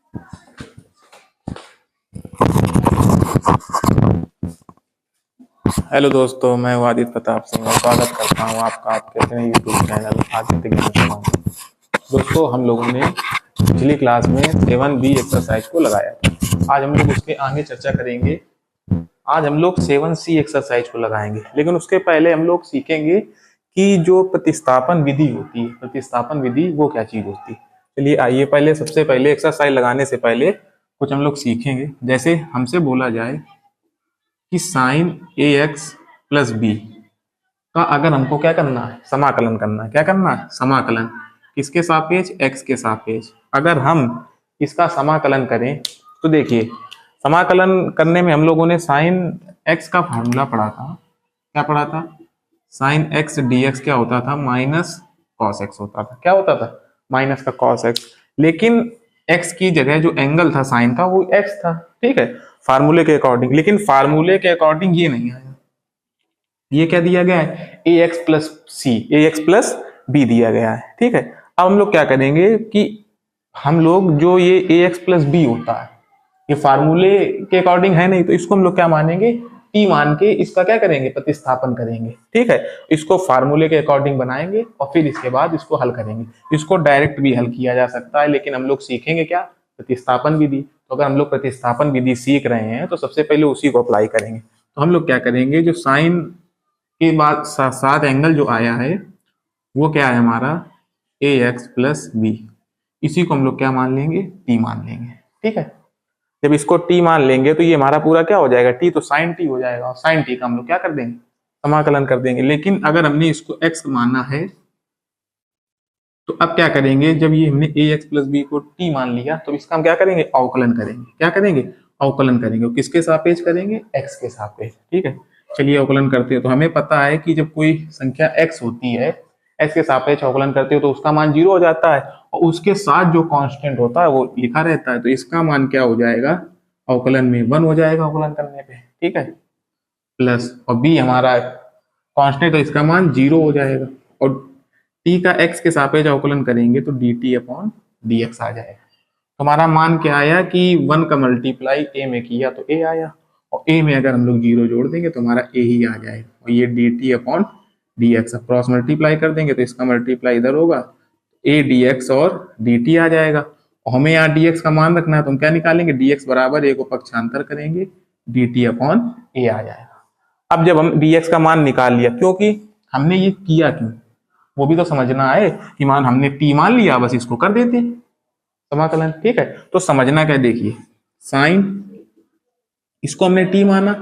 Hello दोस्तों, मैं आदित्य प्रताप सिंह और स्वागत करता हूं आपका आपके अपने यूट्यूब चैनल आदित्य ज्ञान सभा में। दोस्तों, हम लोगों ने पिछली क्लास में 7B एक्सरसाइज को लगाया। आज हम लोग उसके आगे चर्चा करेंगे। आज हम लोग 7C एक्सरसाइज को लगाएंगे, लेकिन उसके पहले हम लोग सीखेंगे कि जो प्रतिस्थापन विधि होती है, प्रतिस्थापन विधि वो क्या चीज होती है। चलिए आइए, पहले सबसे पहले एक्सरसाइज लगाने से पहले कुछ हम लोग सीखेंगे। जैसे हमसे बोला जाए कि साइन AX प्लस बी का अगर हमको क्या करना है, समाकलन करना है। क्या करना है? समाकलन। किसके सापेक्ष? x के सापेक्ष। अगर हम इसका समाकलन करें तो देखिए, समाकलन करने में हम लोगों ने साइन x का फॉर्मूला पढ़ा था। क्या पढ़ा था? साइन x dx क्या होता था? माइनस कॉस x होता था। क्या होता था? माइनस का कॉस x। लेकिन x की जगह जो एंगल था साइन का वो x था, ठीक है, फार्मूले के अकॉर्डिंग। लेकिन फार्मूले के अकॉर्डिंग ये नहीं आया। ये क्या दिया गया है? ax प्लस सी, ax प्लस बी दिया गया है, ठीक है। अब हम लोग क्या करेंगे कि हम लोग जो ये ax प्लस बी होता है, ये फार्मूले के अकॉर्डिंग है नहीं, तो इसको हम लोग क्या मानेंगे? टी मान के इसका क्या करेंगे? प्रतिस्थापन करेंगे, ठीक है। इसको फार्मूले के अकॉर्डिंग बनाएंगे और फिर इसके बाद इसको हल करेंगे। इसको डायरेक्ट भी हल किया जा सकता है, लेकिन हम लोग सीखेंगे क्या? प्रतिस्थापन विधि। तो अगर हम लोग प्रतिस्थापन विधि सीख रहे हैं तो सबसे पहले उसी को अप्लाई करेंगे। तो हम लोग क्या करेंगे, जो साइन के बाद साथ एंगल जो आया है वो क्या है हमारा? AX plus B. इसी को हम लोग क्या मान लेंगे? टी मान लेंगे, ठीक है। जब इसको टी मान लेंगे तो ये हमारा पूरा क्या हो जाएगा? टी, तो साइन टी हो जाएगा, और साइन टी का हम लोग क्या कर देंगे? समाकलन कर देंगे। लेकिन अगर हमने इसको x माना है तो अब क्या करेंगे? जब ये हमने AX प्लस बी को टी मान लिया तो इसका हम क्या करेंगे? अवकलन करेंगे। क्या करेंगे? अवकलन करेंगे। किसके सापेक्ष करेंगे? x के सापेक्ष, ठीक है। चलिए अवकलन करते हैं। तो हमें पता है कि जब कोई संख्या x होती है, x के सापेक्ष अवकलन करते हो तो उसका मान 0 हो जाता है, और उसके साथ जो कांस्टेंट होता है वो लिखा रहता है। तो इसका मान क्या हो जाएगा? अवकलन में 1 हो जाएगा अवकलन करने पे, ठीक है। प्लस, और b हमारा कांस्टेंट तो इसका मान 0 हो जाएगा, और t का x के सापेक्ष अवकलन करेंगे तो dt अपॉन dx आ जाएगा। तो हमारा मान क्या आया कि 1 का मल्टीप्लाई a में किया तो a आया, और a में अगर हम लोग 0 जोड़ देंगे तो हमारा a ही आ जाएगा, और ये dt upon dx cross multiply कर देंगे तो इसका मल्टीप्लाई इधर होगा, a dx और dt आ जाएगा। और हमें यहाँ dx का मान रखना है तो हम क्या निकालेंगे? dx बराबर a को पक्षांतर करेंगे, dt अपॉन a आ जाएगा। अब जब हम dx का मान निकाल लिया, क्योंकि हमने ये किया क्यों वो भी तो समझना है कि मान हमने t मान लिया, बस इसको कर देते समाकलन, ठीक है। तो समझना क्या, देखिए, साइन इसको हमने t माना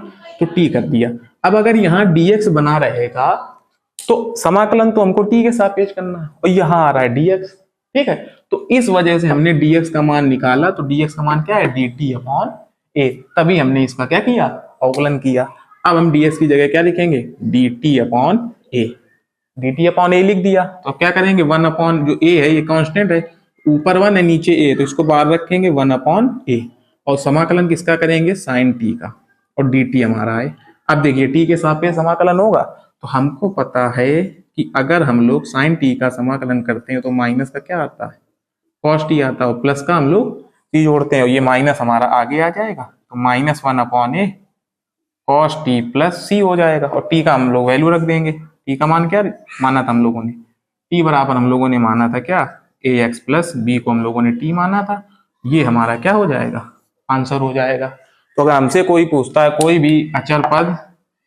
तो t कर दिया। अब अगर यहाँ dx बना रहेगा तो समाकलन तो हमको t के सापेक्ष करना है, और यहाँ आ रहा है dx, ठीक है। तो इस वजह से हमने dx का मान निकाला। तो dx का मान क्या है? dt upon a। तभी हमने इसका क्या किया? अवकलन किया। अब हम dx की जगह क्या लिखेंगे? dt upon a। dt upon a लिख दिया तो क्या करेंगे? 1 अपॉन जो a है ये कांस्टेंट है, ऊपर 1 है नीचे a, तो इसको बाहर रखेंगे 1 अपॉन a, और समाकलन किसका करेंगे? साइन t का, और dt हमारा है। अब देखिए t के सापेक्ष समाकलन होगा, तो हमको पता है कि अगर हम लोग साइन t का समाकलन करते हैं तो माइनस का क्या आता है? कॉस t आता है, और प्लस का हम लोग t जोड़ते हैं, और ये माइनस हमारा आगे आ जाएगा, तो minus 1 upon a cos t plus c हो जाएगा, और टी का हम लोग वैल्यू रख देंगे। टी का मान क्या माना था हम लोगों ने? टी बराबर हम लोगों ने माना था क्या? AX प्लस बी को हम लोगों ने टी माना था। ये हमारा क्या हो जाएगा? आंसर हो जाएगा। तो अगर हमसे कोई पूछता है कोई भी अचर पद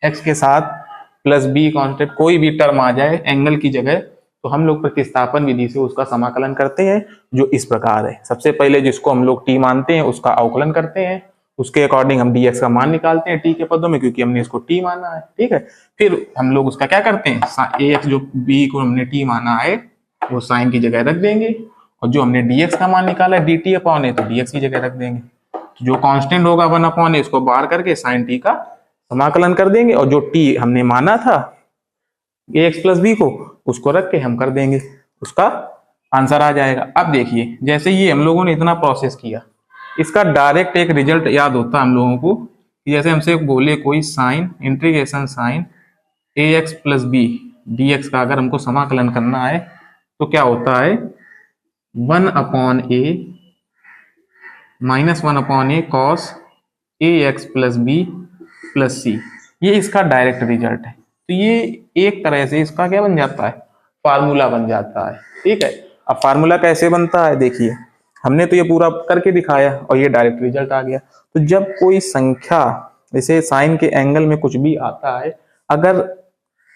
x के साथ प्लस बी कांस्टेंट कोई भी टर्म आ जाए एंगल की जगह, तो हम लोग प्रतिस्थापन विधि से उसका समाकलन करते हैं, जो इस प्रकार है। सबसे पहले जिसको हम लोग टी मानते हैं उसका अवकलन करते हैं, उसके अकॉर्डिंग हम dx का मान निकालते हैं टी के पदों में, क्योंकि हमने इसको टी माना है, ठीक है। फिर हम लोग उसका क्या करते हैं? ax जो b को हमने टी माना है वो साइन की जगह रख देंगे, और जो हमने dx का मान निकाला है dt अपॉन a, तो dx की जगह रख देंगे। तो जो कांस्टेंट होगा 1 अपॉन a इसको बाहर करके साइन टी का समाकलन कर देंगे, और जो टी हमने माना था ax प्लस बी को उसको रख के हम कर देंगे, उसका आंसर आ जाएगा। अब देखिए, जैसे ये हम लोगों ने इतना प्रोसेस किया, इसका डायरेक्ट एक रिजल्ट याद होता है हम लोगों को कि जैसे हमसे बोले कोई sine integration sine ax plus B dx का अगर हमको समाकलन करना है तो क्या होता है? 1 upon a -1/a cos ax plus b plus c, ये इसका डायरेक्ट रिजल्ट है। तो ये एक तरह से इसका क्या बन जाता है, फार्मूला बन जाता है। ठीक है, अब फार्मूला कैसे बनता है देखिए, हमने तो ये पूरा करके दिखाया और ये डायरेक्ट रिजल्ट आ गया। तो जब कोई संख्या जैसे साइन के एंगल में कुछ भी आता है, अगर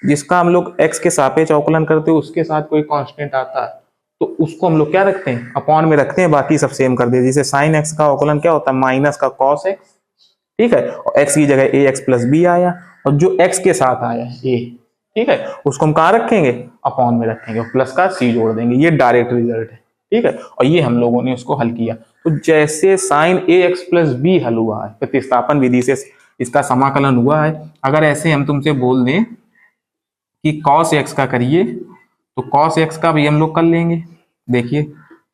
जिसका हम लोग x के सापेक्ष अवकलन करते हैं उसके साथ कोई कांस्टेंट आता है तो उसको हम लोग क्या रखते हैं, अपॉन में रखते हैं, बाकी सब सेम कर देते हैं। जैसे साइन x का अवकलन क्या होता है, माइनस का कॉस x, ठीक है, और x की जगह ax प्लस बी आया, और जो x के साथ आया है a, ठीक है, उसको हम कहाँ रखेंगे, अपॉन में रखेंगे और प्लस का c जोड़ देंगे। ये डायरेक्ट रिजल्ट है। ठीक है, और ये हम लोगों ने उसको हल किया। तो जैसे साइन ax प्लस बी हल हुआ है, प्रतिस्थापन विधि से इसका समाकलन हुआ है। अगर ऐसे हम तुमसे बोल दें कि cos x का करिए, तो cos x का भी हम लोग कर लेंगे। देखिए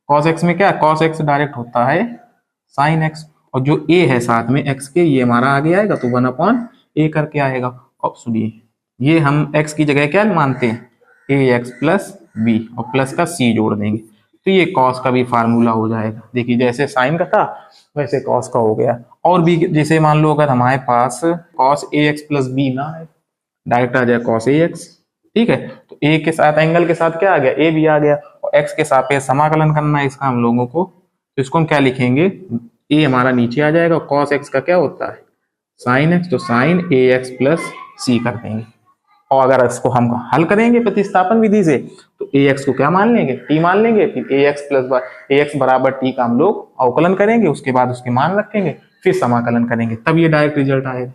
cos x में क्या है, cos x डायरेक्ट होता है sin x, और जो a है साथ में x के, ये हमारा आगे आएगा तो 1/a करके आएगा। और सुनिए, ये हम x की जगह क्या मानते हैं, ax प्लस b, और प्लस का c जोड़ देंगे तो ये cos का भी फार्मूला हो जाएगा। देखिए जैसे sin का था वैसे cos का हो गया। और भी जैसे मान लो अगर हमारे पास cos ax प्लस b ना है, डायरेक्ट आ जाए cos ax, ठीक है, तो a के साथ एंगल के साथ क्या आ गया, a भी आ गया, और x के सापेक्ष समाकलन करना है इसका हम लोगों को, तो इसको हम क्या लिखेंगे, a हमारा नीचे आ जाएगा, cos x का क्या होता है sin x, तो sin ax प्लस c कर देंगे। और अगर इसको हम हल करेंगे प्रतिस्थापन विधि से तो ax को क्या मान लेंगे, t मान लेंगे, फिर ax बराबर t का हम लोग अवकलन करेंगे, उसके बाद उसके मान रखेंगे, फिर समाकलन करेंगे, तब ये डायरेक्ट रिजल्ट आएगा।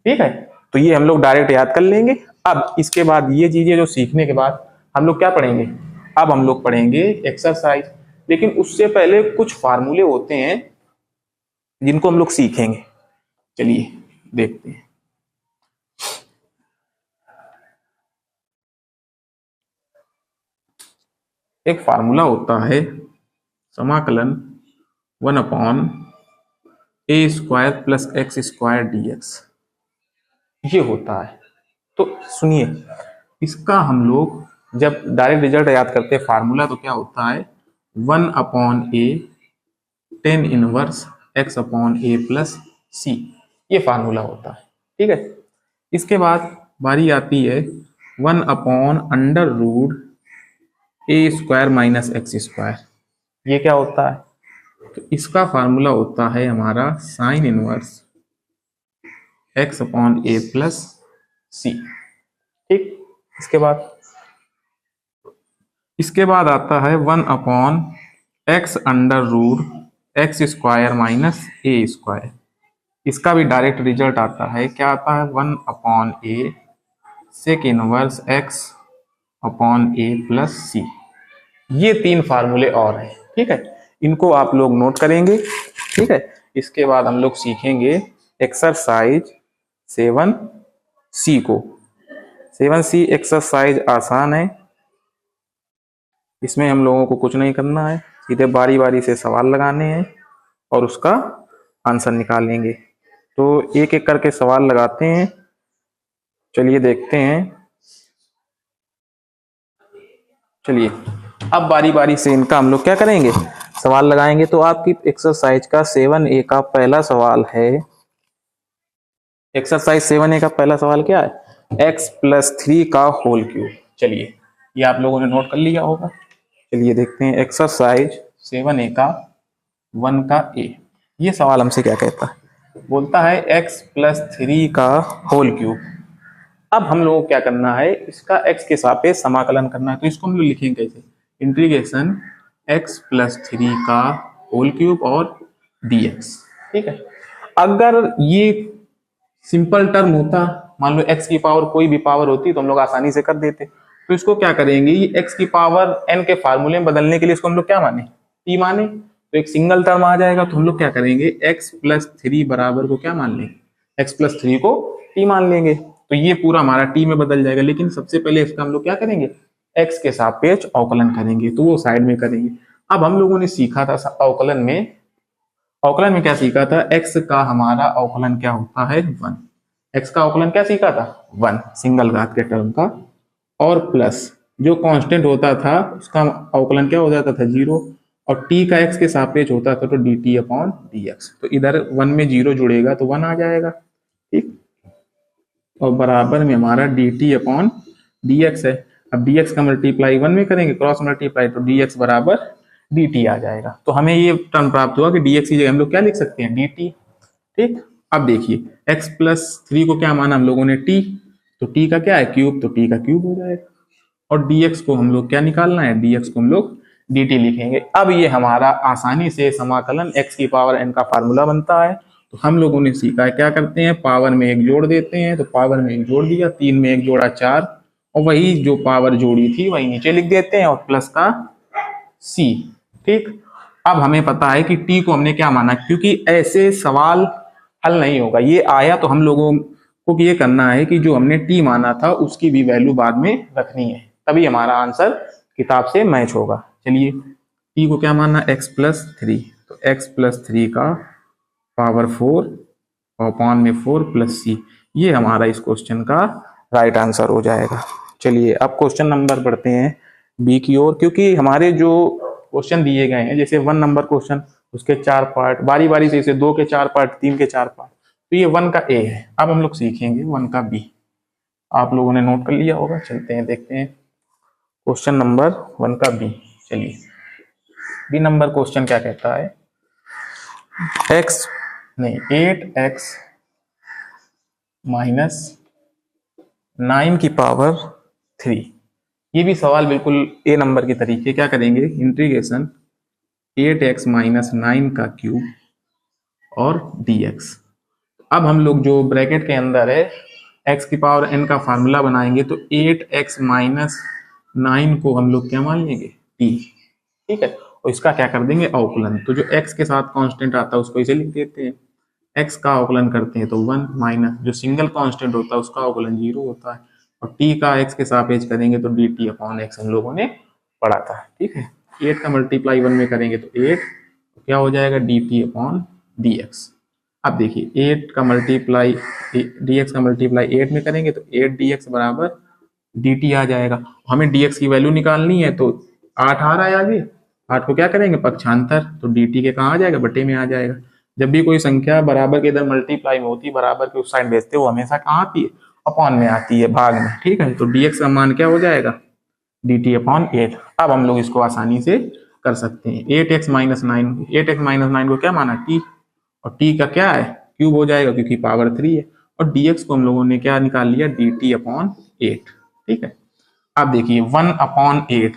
ठीक है, तो ये हम लोग डायरेक्ट याद कर लेंगे। अब इसके बाद ये चीजें जो सीखने के बाद हम लोग क्या पढ़ेंगे, अब हम लोग पढ़ेंगे एक्सरसाइज। लेकिन उससे पहले कुछ फार्मूले होते हैं जिनको हम लोग सीखेंगे, चलिए देखते हैं। एक फार्मूला होता है समाकलन 1/a² प्लस x² dx, ये होता है। तो सुनिए, इसका हम लोग जब डायरेक्ट रिजल्ट याद करते हैं फार्मूला, तो क्या होता है 1/a tan inverse x/a plus c, ये फार्मूला होता है। ठीक है, इसके बाद बारी आती है 1/√a² माइनस x², ये क्या होता है, तो इसका फार्मूला होता है हमारा sine inverse x/a plus c। ठीक, इसके बाद आता है 1/x√x² माइनस a², इसका भी डायरेक्ट रिजल्ट आता है, क्या आता है 1/a sec inverse x/a plus c। ये तीन फार्मूले और हैं। ठीक है, इनको आप लोग नोट करेंगे। ठीक है, इसके बाद हम लोग सीखेंगे एक्सरसाइज 7C को। 7C एक्सरसाइज आसान है, इसमें हम लोगों को कुछ नहीं करना है, सीधे बारी बारी से सवाल लगाने हैं और उसका आंसर निकालेंगे। तो एक एक करके सवाल लगाते हैं, चलिए देखते हैं। चलिए अब बारी बारी से इनका हम लोग क्या करेंगे, सवाल लगाएंगे। तो आपकी एक्सरसाइज का 7A का पहला सवाल है, एक्सरसाइज 7A का पहला सवाल क्या है, x+3 का होल क्यूब। चलिए ये आप लोगों ने नोट कर लिया होगा। चलिए देखते हैं एक्सरसाइज 7A का 1 का A, ये सवाल हमसे क्या कहता है, बोलता है x+3 का होल क्यूब। अब हम लोगों को क्या करना है, इसका x के सापेक्ष समाकलन करना है। तो इसको हम लोग लिखेंगे कैसे, इंटीग्रेशन x+3 का होल क्यूब और dx। ठीक है, अगर ये सिंपल टर्म होता, मान लो x की पावर कोई भी पावर होती तो हम लोग आसानी से कर देते। तो इसको क्या करेंगे, ये x की पावर n के फार्मूले में बदलने के लिए इसको हम लोग क्या माने, t माने, तो एक सिंगल टर्म आ जाएगा। तो हम लोग क्या करेंगे, x+3 बराबर को क्या मान लेंगे, x+3 को t मान लेंगे, तो ये पूरा हमारा t में बदल जाएगा। लेकिन सबसे पहले इसका हम लोग क्या करेंगे, x के सापेक्ष अवकलन करेंगे, तो वो साइड में करेंगे। अब हम लोगों ने सीखा था अवकलन में क्या सीखा था, x का हमारा अवकलन क्या होता है 1, x का अवकलन क्या सीखा था 1 सिंगल घात के टर्म का, और प्लस जो कांस्टेंट होता था उसका अवकलन क्या हो जाता था 0, और t का x के सापेक्ष होता था तो dt अपॉन dx। तो इधर 1 में 0 जुड़ेगा तो 1 आ जाएगा, ठीक। और बराबर में हमारा dt अपॉन dx है। अब dx का मल्टीप्लाई 1 में करेंगे, क्रॉस मल्टीप्लाई, तो dx बराबर dt आ जाएगा। तो हमें ये टर्म प्राप्त हुआ कि dx की जगह हम लोग क्या लिख सकते हैं, dt, ठीक। अब देखिए x प्लस 3 को क्या माना हम लोगों ने, t, तो t का क्या है, क्यूब, तो t का क्यूब हो जाएगा। और dx को हम लोग क्या निकालना है, dx को हम लोग dt लिखेंगे। अब ये हमारा आसानी से समाकलन x की पावर n का फार्मूला बनता है। तो हम लोगों ने सीखा है क्या करते हैं, पावर में एक जोड़ देते हैं, तो पावर में एक जोड़ दिया, 3 में एक जोड़ा 4, और वही जो पावर जोड़ी थी वही नीचे लिख देते हैं, और प्लस का c, ठीक। अब हमें पता है कि t को हमने क्या माना, क्योंकि ऐसे सवाल हल नहीं होगा, ये आया तो हम लोगों को ये करना है कि जो हमने t माना था उसकी भी वैल्यू बाद में रखनी है, तभी हमारा आंसर किताब से मैच होगा। चलिए t को क्या माना, x प्लस 3, तो x प्लस 3 का पावर 4 और अपॉन में 4 प्लस c, ये हमारा इस क्वेश्चन का राइट आंसर हो जाएगा। चलिए अब क्वेश्चन नंबर बढ़ते हैं बी की ओर, क्योंकि हमारे जो क्वेश्चन दिए गए हैं, जैसे 1 नंबर क्वेश्चन, उसके 4 पार्ट, बारी बारी से इसे 2 के 4 पार्ट, 3 के 4 पार्ट, तो ये 1 का ए है। अब हम लोग सीखेंगे 1 का बी। आप लोगों ने नोट कर लिया होगा, चलते हैं देखते हैं क्वेश्चन नंबर 1 का बी। चलिए बी नंबर क्वेश्चन क्या कहता है, 8x माइनस 9 की पावर 3। ये भी सवाल बिल्कुल ए नंबर के तरीके, क्या करेंगे, इंटीग्रेशन 8x माइनस 9 का क्यूब और dx। अब हम लोग जो ब्रैकेट के अंदर है x की पावर n का फार्मूला बनाएंगे, तो 8x माइनस 9 को हम लोग क्या मान लेंगे, t, ठीक है। और इसका क्या कर देंगे, अवकलन, तो जो x के साथ कांस्टेंट आता है उसको इसे लिख देते हैं, x का अवकलन करते हैं तो 1 माइनस जो सिंगल कांस्टेंट होता है उसका अवकलन 0 होता है, और t का x के सापेक्ष करेंगे तो dt अपॉन x हम लोगों ने पढ़ा था, ठीक है। 8 का मल्टीप्लाई 1 में करेंगे तो 8, तो क्या हो जाएगा, dt अपॉन dx। अब देखिए 8 का मल्टीप्लाई dx का मल्टीप्लाई 8 में करेंगे तो 8 dx बराबर dt आ जाएगा। हमें dx की वैल्यू निकालनी है, तो 8 आ रहा है आगे, 8 को क्या करेंगे, पक्षांतर, तो dt के कहाँ आ जाएगा, बटे में आ जाएगा। जब भी कोई संख्या बराबर के इधर मल्टीप्लाई में होती है, बराबर के उस साइड भेजते हो, हमेशा कहाँ आती है, अपॉन में आती है, भाग में, ठीक है। तो dx का मान क्या हो जाएगा, dt अपॉन 8। अब हम लोग इसको आसानी से कर सकते हैं, 8x माइनस 9 को क्या माना, t, और t का क्या है, क्यूब हो जाएगा क्योंकि पावर 3 है, और dx को हम लोगों ने क्या निकाल लिया, dt अपॉन 8, ठीक है। अब देखिए 1 अपॉन 8,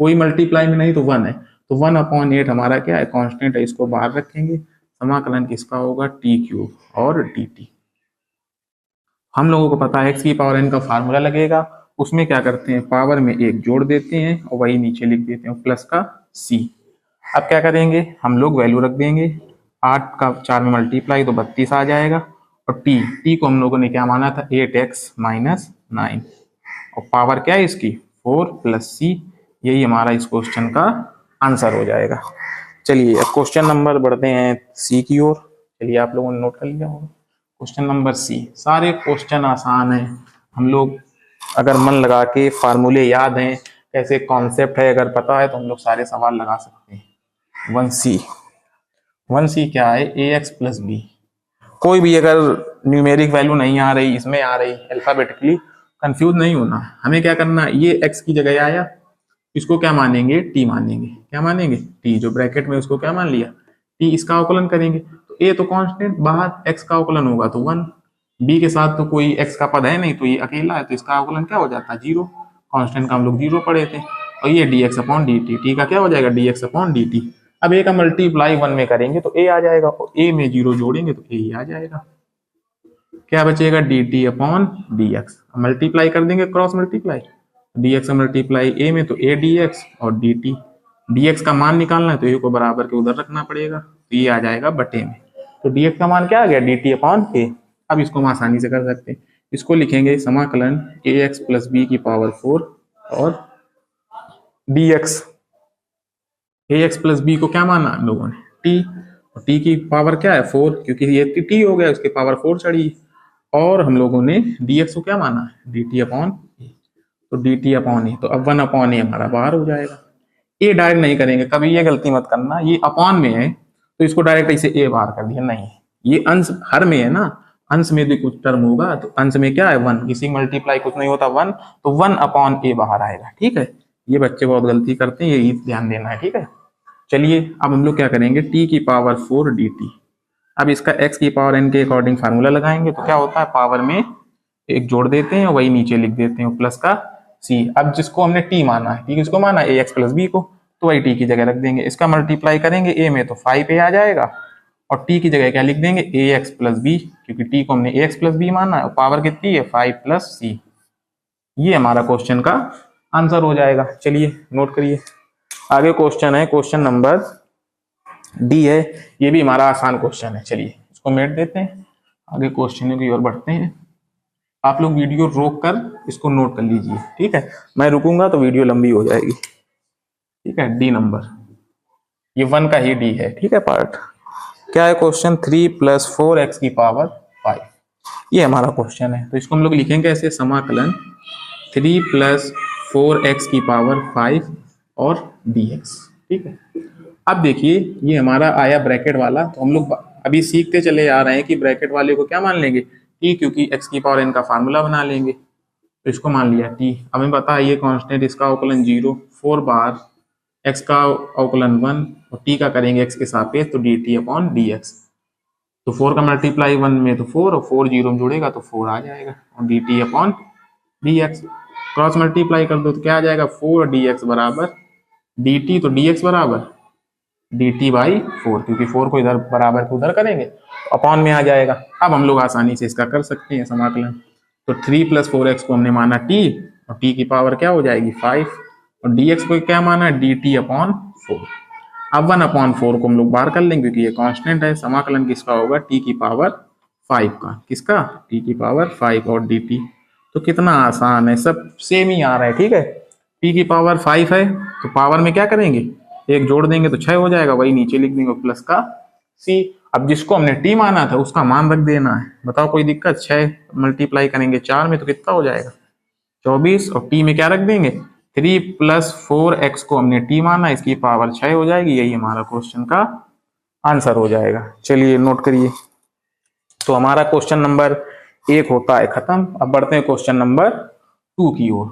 कोई मल्टीप्लाई में नहीं तो 1 है, तो 1 अपॉन 8 हमारा क्या है, कांस्टेंट है, इसको बाहर रखेंगे, समाकलन किसका होगा, t क्यूब और dt। हम लोगों को पता है x की पावर n का फार्मूला लगेगा, उसमें क्या करते हैं, पावर में एक जोड़ देते हैं और वही नीचे लिख देते हैं, प्लस का c। अब क्या करेंगे, हम लोग वैल्यू रख देंगे, 8 का 4 में मल्टीप्लाई तो 32 आ जाएगा, और t को हम लोगों ने क्या माना था, 8x माइनस 9, और पावर क्या है इसकी, 4 प्लस c। यही हमारा इस क्वेश्चन का आंसर हो जाएगा। चलिए अब क्वेश्चन नंबर बढ़ते हैं सी की ओर। चलिए आप लोगों ने नोट कर लिया होगा, क्वेश्चन नंबर सी। सारे क्वेश्चन आसान हैं, हम लोग अगर मन लगा के, फार्मूले याद हैं, कैसे कॉन्सेप्ट है अगर पता है, तो हम लोग सारे सवाल लगा सकते हैं। 1C क्या है, ax प्लस बी। कोई भी अगर न्यूमेरिक वैल्यू नहीं आ रही, इसमें आ रही, अल्फाबेटिकली कंफ्यूज नहीं होना। हमें क्या करना, ये x की जगह आया, इसको क्या मानेंगे, t मानेंगे। क्या मानेंगे, t, जो ब्रैकेट में उसको क्या मान लिया, t, इसका अवकलन करेंगे तो a तो कांस्टेंट, बाहर x का अवकलन होगा तो 1, b के साथ तो कोई x का पद है नहीं, तो ये अकेला है, तो इसका अवकलन क्या हो जाता है, 0, कांस्टेंट का हम लोग 0 पढ़े थे। और ये dx अपॉन dt, t का क्या हो जाएगा, dx अपॉन dt। अब a का मल्टीप्लाई 1 में करेंगे तो a आ जाएगा, और a में 0 जोड़ेंगे तो a ही आ जाएगा। क्या बचेगा, dt अपॉन dx, मल्टीप्लाई कर देंगे, क्रॉस मल्टीप्लाई, dx का मल्टीप्लाई a में तो a dx और dt, dx का मान निकालना है तो a को बराबर के उधर रखना पड़ेगा, तो ये आ जाएगा बटे में। तो dx का मान क्या आ गया, dt अपॉन a। अब इसको हम आसानी से कर सकते हैं, इसको लिखेंगे समाकलन ax प्लस b की पावर 4 और dx। ax प्लस b को क्या माना हम लोगों ने, t, और t की पावर क्या है 4, क्योंकि ये t हो गया, उसके पावर 4 चढ़ी, और हम लोगों ने dx को क्या माना, dt अपॉन a, तो dt अपॉन ए, तो अब 1 अपॉन ए हमारा बाहर हो जाएगा। ए डायरेक्ट नहीं करेंगे, कभी ये गलती मत करना, ये अपॉन में है तो इसको डायरेक्ट ऐसे ए बाहर कर दिया, नहीं, ये अंश हर में है ना, अंश में भी कुछ टर्म होगा तो अंश में क्या है 1, किसी मल्टीप्लाई कुछ नहीं होता 1, तो 1 अपॉन ए बाहर आएगा। ठीक है, ये बच्चे बहुत गलती करते हैं, यही ध्यान देना है। ठीक है, चलिए अब हम लोग क्या करेंगे, t की पावर 4 dt। अब इसका x की पावर n के अकॉर्डिंग फार्मूला लगाएंगे तो क्या होता है, पावर में एक जोड़ देते हैं वही नीचे लिख देते हैं प्लस का c। अब जिसको हमने t माना है, t किसको माना है, ax प्लस b को, तो वही t की जगह रख देंगे। इसका मल्टीप्लाई करेंगे a में तो 5a आ जाएगा और t की जगह क्या लिख देंगे, ax प्लस b, क्योंकि t को हमने ax प्लस b माना है और पावर कितनी है 5 प्लस c। ये हमारा क्वेश्चन का आंसर हो जाएगा। चलिए नोट करिए, आगे क्वेश्चन है, क्वेश्चन नंबर डी है, ये भी हमारा आसान क्वेश्चन है। चलिए इसको मिट देते हैं, आगे क्वेश्चन की ओर बढ़ते हैं। आप लोग वीडियो रोक कर इसको नोट कर लीजिए। ठीक है, मैं रुकूंगा तो वीडियो लंबी हो जाएगी। ठीक है, डी नंबर, ये 1 का ही डी है। ठीक है, पार्ट क्या है क्वेश्चन, 3 + 4x की पावर 5, ये हमारा क्वेश्चन है। तो इसको हम लोग लिखेंगे ऐसे, समाकलन 3 + 4x की पावर 5 और dx। ठीक है, अब देखिए ये हमारा आया ब्रैकेट वाला, तो हम लोग अभी सीखते चले आ रहे हैं कि ब्रैकेट वाले को क्या मान लेंगे, t, क्योंकि x की पावर n का फार्मूला बना लेंगे, तो इसको मान लिया t। हमें पता है ये कांस्टेंट, इसका अवकलन 0, 4 बार x का अवकलन 1 और t का करेंगे x के सापेक्ष, तो dt अपॉन dx। तो 4 का मल्टीप्लाई 1 में तो 4 और 4 0 में जुड़ेगा तो 4 आ जाएगा और dt upon dx। Cross multiply कर दो तो क्या आ जाएगा, 4 dx बराबर dt, तो dx बराबर dt बाई 4, क्योंकि 4 को इधर बराबर को उधर करेंगे तो अपॉन में आ जाएगा। अब हम लोग आसानी से इसका कर सकते हैं समाकलन। तो 3 + 4x को हमने माना t और t की पावर क्या हो जाएगी 5 और dx को क्या माना dt अपॉन 4। अब 1 अपॉन 4 को हम लोग बाहर कर लेंगे क्योंकि ये कांस्टेंट है। समाकलन किसका होगा, t की पावर 5 का, किसका, t की पावर 5 और dt। तो कितना आसान है, सब सेम ही आ रहा है। ठीक है, t की पावर 5 है तो पावर में क्या करेंगे, एक जोड़ देंगे तो 6 हो जाएगा, वही नीचे लिख देंगे प्लस का c। अब जिसको हमने t माना था उसका मान रख देना है, बताओ कोई दिक्कत, 6 मल्टीप्लाई करेंगे 4 में तो कितना हो जाएगा 24 और t में क्या रख देंगे, 3 + 4x को हमने t माना, इसकी पावर 6 हो जाएगी, यही हमारा क्वेश्चन का आंसर हो जाएगा। चलिए नोट करिए, तो हमारा क्वेश्चन नंबर 1 होता है खत्म। अब बढ़ते हैं क्वेश्चन नंबर 2 की ओर,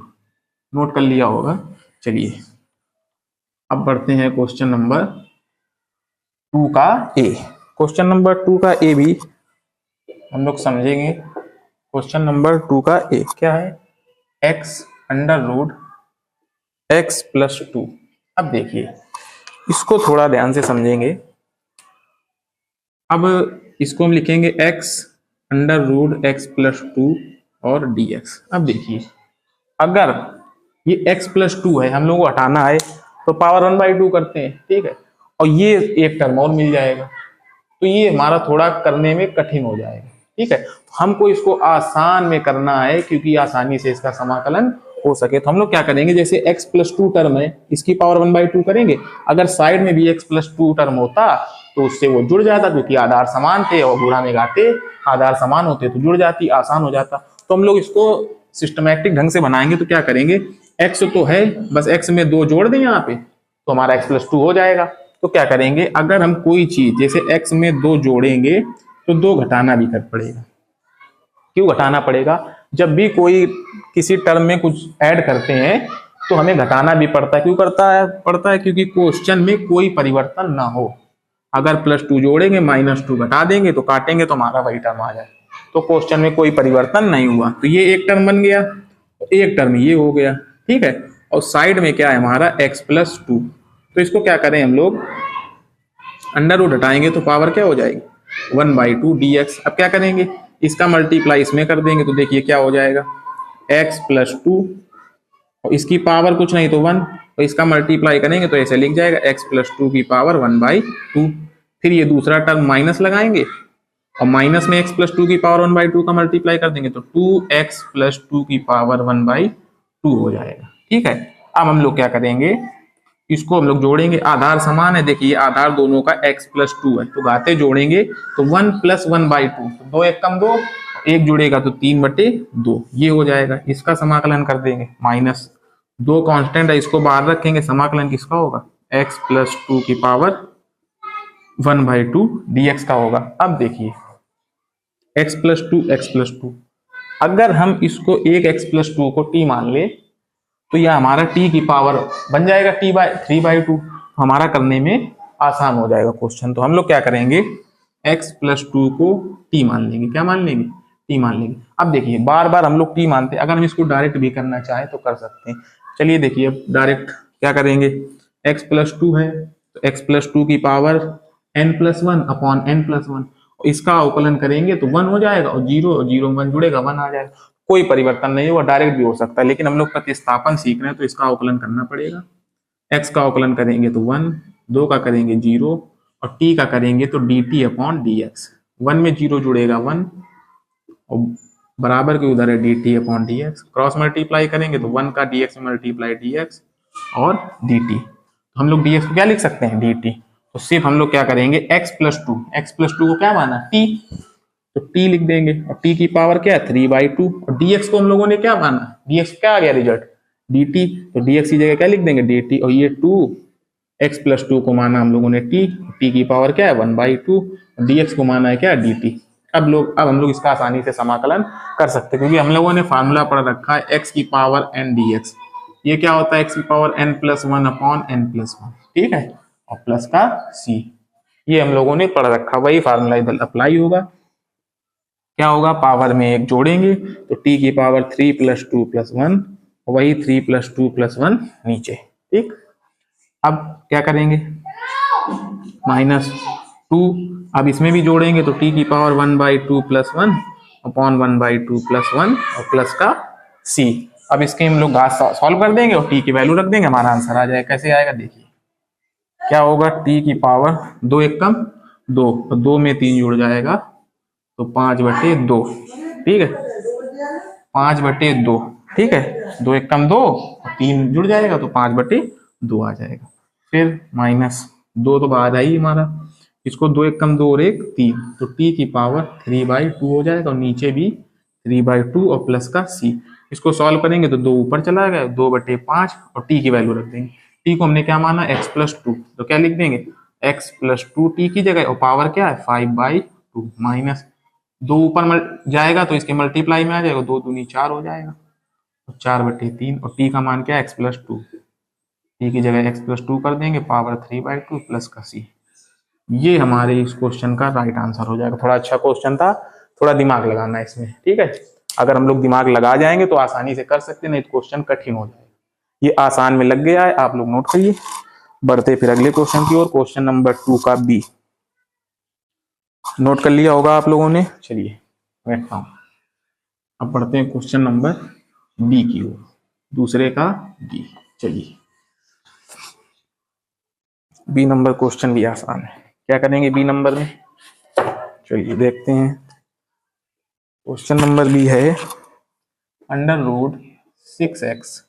नोट कर लिया होगा। चलिए अब बढ़ते हैं क्वेश्चन नंबर 2 का ए। क्वेश्चन नंबर 2 का ए भी हम लोग समझेंगे। क्वेश्चन नंबर 2 का ए क्या है, x + 2। अब देखिए इसको थोड़ा ध्यान से समझेंगे। अब इसको हम लिखेंगे x √x + 2 और dx। अब देखिए अगर ये x + 2 है, हम लोग को हटाना है तो पावर 1/2 करते हैं। ठीक है, और ये एक टर्म और मिल जाएगा, तो ये हमारा थोड़ा करने में कठिन हो जाएगा। ठीक है, तो हमको इसको आसान में करना है क्योंकि आसानी से इसका समाकलन हो सके। तो हम लोग क्या करेंगे, जैसे x + 2 टर्म है, इसकी पावर 1/2 करेंगे। अगर साइड में भी x + 2 टर्म होता तो उससे वो जुड़ जाता, क्योंकि आधार समान थे और गुणा में घाते आधार समान होते तो जुड़ जाती, आसान हो जाता। तो हम लोग इसको सिस्टमैटिक ढंग से बनाएंगे। तो क्या करेंगे, x तो है, बस x में 2 जोड़ दें यहाँ पे तो हमारा x + 2 हो जाएगा। तो क्या करेंगे, अगर हम कोई चीज जैसे x में 2 जोड़ेंगे तो 2 घटाना भी कर पड़ेगा। क्यों घटाना पड़ेगा, जब भी कोई किसी टर्म में कुछ ऐड करते हैं तो हमें घटाना भी पड़ता है। क्यों पड़ता है, क्योंकि क्वेश्चन में कोई परिवर्तन ना हो। अगर +2 जोड़ेंगे -2 घटा देंगे तो काटेंगे तो हमारा वही टर्म आ जाए, तो क्वेश्चन में कोई परिवर्तन नहीं हुआ, तो ये एक टर्म बन गया, एक टर्म ये हो गया। ठीक है, और साइड में क्या है हमारा x + 2, तो इसको क्या करें हम लोग, √ हटाएंगे तो पावर क्या हो जाएगी 1/2 dx। अब क्या करेंगे, इसका मल्टीप्लाई इसमें कर देंगे तो देखिए क्या हो जाएगा, x + 2 और इसकी पावर कुछ नहीं तो 1, तो इसका मल्टीप्लाई करेंगे तो ऐसे लिख जाएगा x + 2 की पावर 1/2। फिर ये दूसरा टर्म माइनस लगाएंगे और माइनस में x + 2 की पावर 1/2 का मल्टीप्लाई कर देंगे तो 2x + 2 की पावर 1/2 हो जाएगा। ठीक है, अब हम लोग क्या करेंगे, इसको हम लोग जोड़ेंगे, आधार समान है, देखिए आधार दोनों का x + 2 है, तो घाते जोड़ेंगे तो 1 + 1/2, तो 2 1 कम 2, 1 जुड़ेगा तो 3/2, ये हो जाएगा। इसका समाकलन कर देंगे, दो कांस्टेंट है, इसको बाहर रखेंगे, समाकलन किसका होगा, x प्लस टू की पावर 1/2 dx का होगा। अब देखिए x प्लस टू, अगर हम इसको एक x प्लस टू को t मान ले तो यह हमारा t की पावर बन जाएगा t/3/2। हमारा करने में आसान हो जाएगा क्वेश्चन। तो हम लोग क्या करेंगे, x प्लस टू को t मान लेंगे। क्या मान लेंगे, t मान लेंगे। अब देखिए बार बार हम लोग t मानते हैं, अगर हम इसको डायरेक्ट भी करना चाहें तो कर सकते हैं। चलिए देखिए अब डायरेक्ट क्या करेंगे, x प्लस टू है तो x प्लस टू की पावर n+1 अपॉन n+1, इसका अवकलन करेंगे तो 1 हो जाएगा, और 0 जुड़ेगा 1 आ जाएगा। कोई परिवर्तन नहीं होगा, डायरेक्ट भी हो सकता है, लेकिन हम लोग प्रतिस्थापन सीख रहे हैं तो इसका अवकलन करना पड़ेगा। x का अवकलन करेंगे तो 1, 2 का करेंगे 0, और t का करेंगे तो dt अपॉन dx। 1 में 0 जुड़ेगा 1, और बराबर के उधर है dt upon dx। Cross multiply करेंगे तो 1 का dx में मल्टीप्लाई dx और dt। तो हम लोग dx को क्या लिख सकते हैं, dt। तो सिर्फ हम लोग क्या करेंगे, x प्लस टू को क्या माना, t, तो t लिख देंगे, और t की पावर क्या है 3/2, और dx को हम लोगों ने क्या माना, dx क्या आ गया रिजल्ट dt, तो dx की जगह क्या लिख देंगे dt, और ये 2 x प्लस टू को माना हम लोगों ने t की पावर क्या है 1/2, dx को माना है क्या dt। अब हम लोग इसका आसानी से समाकलन कर सकते हैं, क्योंकि हम लोगों ने फार्मूला पढ़ रखा है x की पावर n dx। ये क्या होता है, x की पावर n+1 अपॉन n+1, ठीक है, और प्लस का c, ये हम लोगों ने पढ़ रखा, वही फार्मूला इधर अप्लाई होगा। क्या होगा, पावर में एक जोड़ेंगे तो t की पावर 3 + 2 + 1, वही 3 + 2 + 1 नीचे, ठीक। अब क्या करेंगे, -2, अब इसमें भी जोड़ेंगे तो t की पावर 1/2 + 1 अपॉन 1/2 + 1 और प्लस का c। अब इसके हम लोग घात सॉल्व कर देंगे और t की वैल्यू रख देंगे, हमारा आंसर आ जाएगा। कैसे आएगा देखिए, क्या होगा, t की पावर 2 × 2, तो 2 में 3 जुड़ जाएगा तो 5/2, ठीक है, 5/2, ठीक है, 2 × 2 और 3 जुड़ जाएगा तो 5/2 आ जाएगा। फिर -2 तो बाहर आई हमारा, इसको 2 × 2 और 1 3, तो t की पावर 3/2 हो जाएगा, और नीचे भी 3/2 और प्लस का c। इसको सॉल्व करेंगे तो 2 ऊपर चला गया, 2/5, और t की वैल्यू रख देंगे। t को हमने क्या माना, x प्लस टू, तो क्या लिख देंगे, x प्लस टू t की जगह, और पावर क्या है 5/2, माइनस 2 ऊपर जाएगा तो इसके मल्टीप्लाई में आ जाएगा, 2 दूनी 4 हो जाएगा, तो 4/3, और t का मान क्या है x प्लस टू, t की जगह x प्लस टू कर देंगे, पावर 3/2 प्लस का c। ये हमारे इस क्वेश्चन का राइट आंसर हो जाएगा। थोड़ा अच्छा क्वेश्चन था, थोड़ा दिमाग लगाना है इसमें, ठीक है। अगर हम लोग दिमाग लगा जाएंगे तो आसानी से कर सकते हैं, नहीं तो क्वेश्चन कठिन हो जाएगा। ये आसान में लग गया है, आप लोग नोट करिए। बढ़ते फिर अगले क्वेश्चन की ओर, क्वेश्चन नंबर 2 का बी। नोट कर लिया होगा आप लोगों ने, चलिए बैठता हूं। अब बढ़ते हैं क्वेश्चन नंबर बी की ओर, दूसरे का बी। चलिए बी नंबर क्वेश्चन भी आसान है, क्या करेंगे बी नंबर में, चलिए देखते हैं। क्वेश्चन नंबर बी है √6x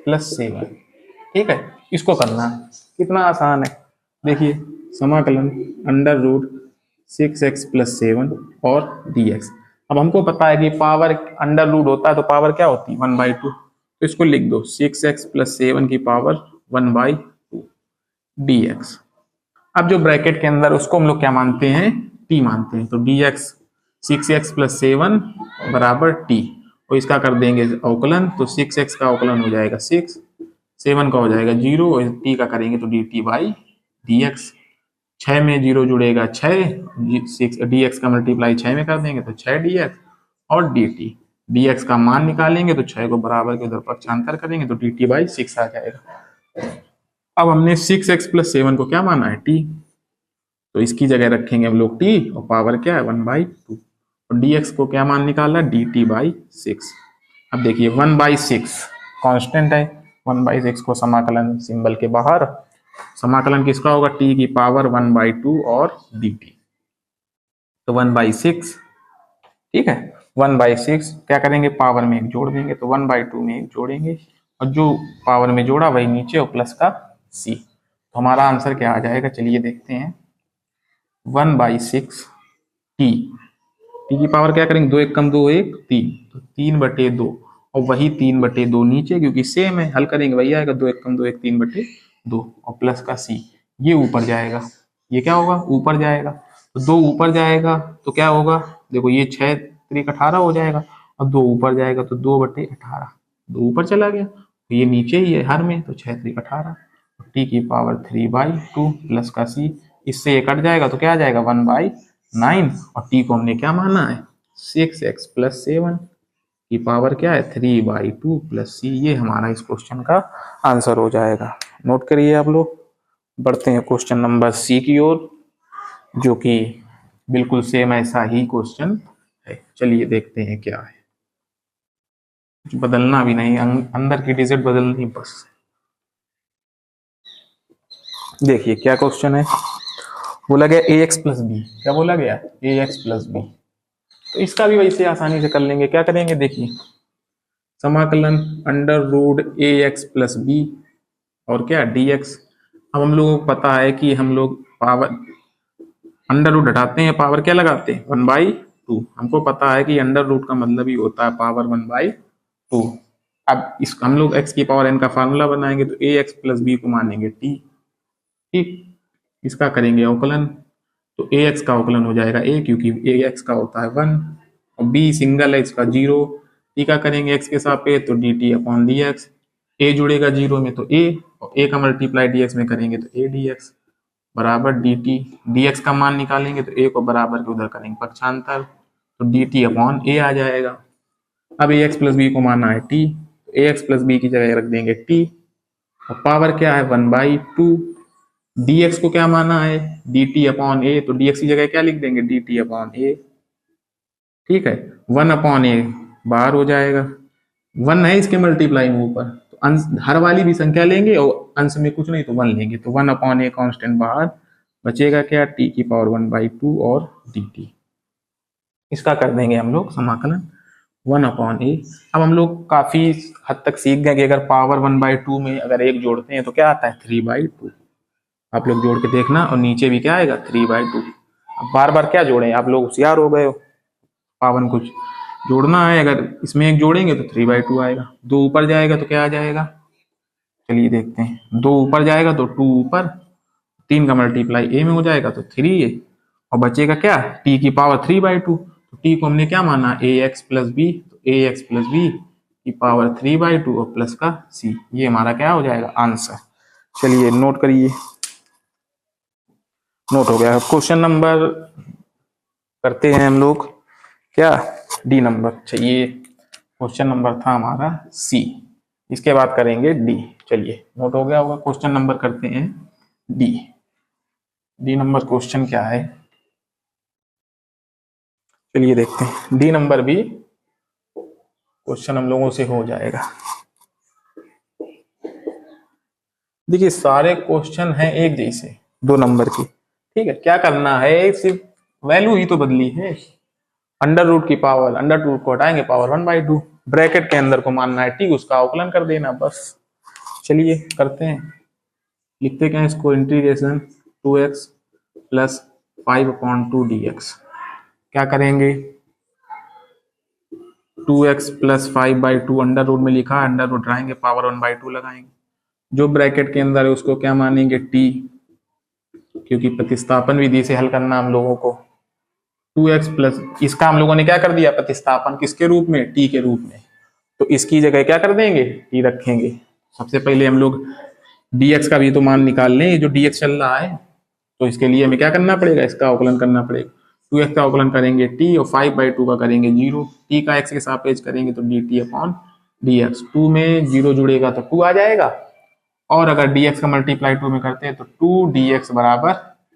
+ 7, ठीक है। इसको करना है, कितना आसान है, देखिए समाकलन √6x + 7 और dx। अब हमको पता है कि पावर अंडर रूट होता है तो पावर क्या होती है 1/2, तो इसको लिख दो 6x + 7 की पावर 1/2 dx। अब जो ब्रैकेट के अंदर उसको हम लोग क्या मानते हैं, t मानते हैं, तो dx 6x + 7 बराबर t, और इसका कर देंगे अवकलन, तो 6x का अवकलन हो जाएगा 6, 7 का हो जाएगा 0, और t का करेंगे तो dt/dx। 6 में 0 जुड़ेगा 6, 6 dx का मल्टीप्लाई 6 में कर देंगे तो 6 dx और dt। dx का मान निकालेंगे तो 6 को बराबर के उधर पक्षांतर करेंगे तो dt/6 आ जाएगा। अब हमने 6x + 7 को क्या माना है t, तो इसकी जगह रखेंगे हम लोग t, और पावर क्या है 1/2, और dx को क्या मान निकाला dt/6। अब देखिए 1/6 कांस्टेंट है, 1/6 को समाकलन सिंबल के बाहर, समाकलन किसका होगा, t की पावर 1/2 और dt, तो 1/6, ठीक है। 1/6 क्या करेंगे, पावर में एक जोड़ देंगे, तो 1/2 में एक जोड़ेंगे, और जो पावर में जोड़ा वही नीचे, और प्लस का c। तो हमारा आंसर क्या आ जाएगा, चलिए देखते हैं। 1/6 t, t की पावर क्या करेंगे, 2 × 2 1 3, तो 3/2, और वही 3/2 नीचे, क्योंकि सेम है, हल करेंगे वही आएगा, 2 1 कम 2 1 3/2 और प्लस का सी, ये ऊपर जाएगा, ये क्या होगा ऊपर जाएगा, तो 2 ऊपर जाएगा तो क्या होगा, देखो ये 6 3 18 हो जाएगा, और 2 ऊपर जाएगा तो 2/18, 2 ऊपर चला गया तो ये नीचे ही है हर में, तो 6 3 18, टी की पावर 3/2 प्लस का सी, इससे ये कट जाएगा तो क्या आ जाएगा 1/9, और टी को हमने क्या माना है 6x + 7 की पावर क्या है 3/2 प्लस सी, ये हमारा इस क्वेश्चन का आंसर हो जाएगा। नोट करिए आप लोग। बढ़ते हैं क्वेश्चन नंबर सी की ओर, जो कि बिल्कुल सेम ऐसा ही क्वेश्चन है। चलिए देखते हैं क्या है, कुछ बदलना भी नहीं, अंदर की डिजिट बदलनी बस। देखिए क्या क्वेश्चन है, बोला गया ax + b, क्या बोला गया ax + b, तो इसका भी वैसे आसानी से कर लेंगे। क्या करेंगे, देखिए समाकलन √ax + b और क्या dx। अब हम लोगों को पता है कि हम लोग पावर √ हटाते हैं, पावर क्या लगाते हैं 1/2, हमको पता है कि √ का मतलब ही होता है पावर 1/2। अब इस हम लोग x की पावर n का फार्मूला बनाएंगे, तो ax + b को मानेंगे t, ठीक, इसका करेंगे अवकलन, तो ax का अवकलन हो जाएगा a, क्योंकि ax का होता है 1 और b सिंगल है इसका 0, t का करेंगे x के सापेक्ष तो dt/dx, a जुड़ेगा 0 में तो a, और a का मल्टीप्लाई dx में करेंगे तो a dx बराबर dt, dx का मान निकालेंगे तो a को बराबर के उधर करेंगे पक्षांतर, तो dt/a आ जाएगा। अब ax + b को माना है t, तो ax + b की जगह रख देंगे t, और पावर क्या है 1/2, dx को क्या माना है dt/a, तो dx की जगह क्या लिख देंगे dt/a, ठीक है, 1/a बाहर हो जाएगा, 1 है इसके मल्टीप्लाई में ऊपर, तो अंश हर वाली भी संख्या लेंगे और अंश में कुछ नहीं तो 1 लेंगे, तो 1/a कांस्टेंट बाहर, बचेगा क्या t की पावर 1/2 और dt, इसका कर देंगे हम लोग समाकलन 1/a। अब हम लोग काफी हद तक सीख गए कि अगर पावर 1/2 में अगर एक जोड़ते हैं तो क्या आता है 3/2, आप लोग जोड़ के देखना, और नीचे भी क्या आएगा 3/2। अब बार बार क्या जोड़े, आप लोग होशियार हो गए हो, पावन कुछ जोड़ना है, अगर इसमें एक जोड़ेंगे तो 3/2 आएगा, 2 ऊपर जाएगा तो क्या आ जाएगा, चलिए देखते हैं, 2 ऊपर जाएगा तो 2 ऊपर, 3 का मल्टीप्लाई a में हो जाएगा तो 3 है, और बचेगा क्या t की पावर 3/2, तो t को हमने क्या माना ax + b, तो ax + b की पावर 3/2 और प्लस का c, ये हमारा क्या हो जाएगा आंसर। चलिए नोट करिए, नोट हो गया। क्वेश्चन नंबर करते हैं हम लोग क्या डी नंबर, चाहिए क्वेश्चन नंबर था हमारा सी, इसके बाद करेंगे डी। चलिए नोट हो गया होगा, क्वेश्चन नंबर करते हैं डी। डी नंबर क्वेश्चन क्या है, चलिए देखते हैं, डी नंबर भी क्वेश्चन हम लोगों से हो जाएगा। देखिए सारे क्वेश्चन हैं एक जैसे 2 नंबर की, ठीक है, क्या करना है, सिर्फ वैल्यू ही तो बदली है, √ की पावर √ को हटाएंगे पावर 1/2, ब्रैकेट के अंदर को मानना है t, उसका अवकलन कर देना बस। चलिए करते हैं, लिखते क्या है इसको, इंटीग्रेशन 2x + 5/2 dx, क्या करेंगे 2x + 5/2 √ में लिखा है, √ हटाएंगे पावर 1/2 लगाएंगे, जो ब्रैकेट के अंदर है उसको क्या मानेंगे t, क्योंकि प्रतिस्थापन विधि से हल करना हम लोगों को, 2x + इसका हम लोगों ने क्या कर दिया प्रतिस्थापन, किसके रूप में t के रूप में, तो इसकी जगह क्या कर देंगे t रखेंगे। सबसे पहले हम लोग dx का भी तो मान निकाल लें, जो dx चल रहा है, तो इसके लिए हमें क्या करना पड़ेगा, इसका अवकलन करना पड़ेगा, 2x का अवकलन करेंगे t और 5/2 का करेंगे 0, t का x के सापेक्ष करेंगे तो dt/dx, 2 में 0 जुड़ेगा तो 2 आ जाएगा, और अगर dx का मल्टीप्लाई 2 में करते हैं तो 2dx बराबर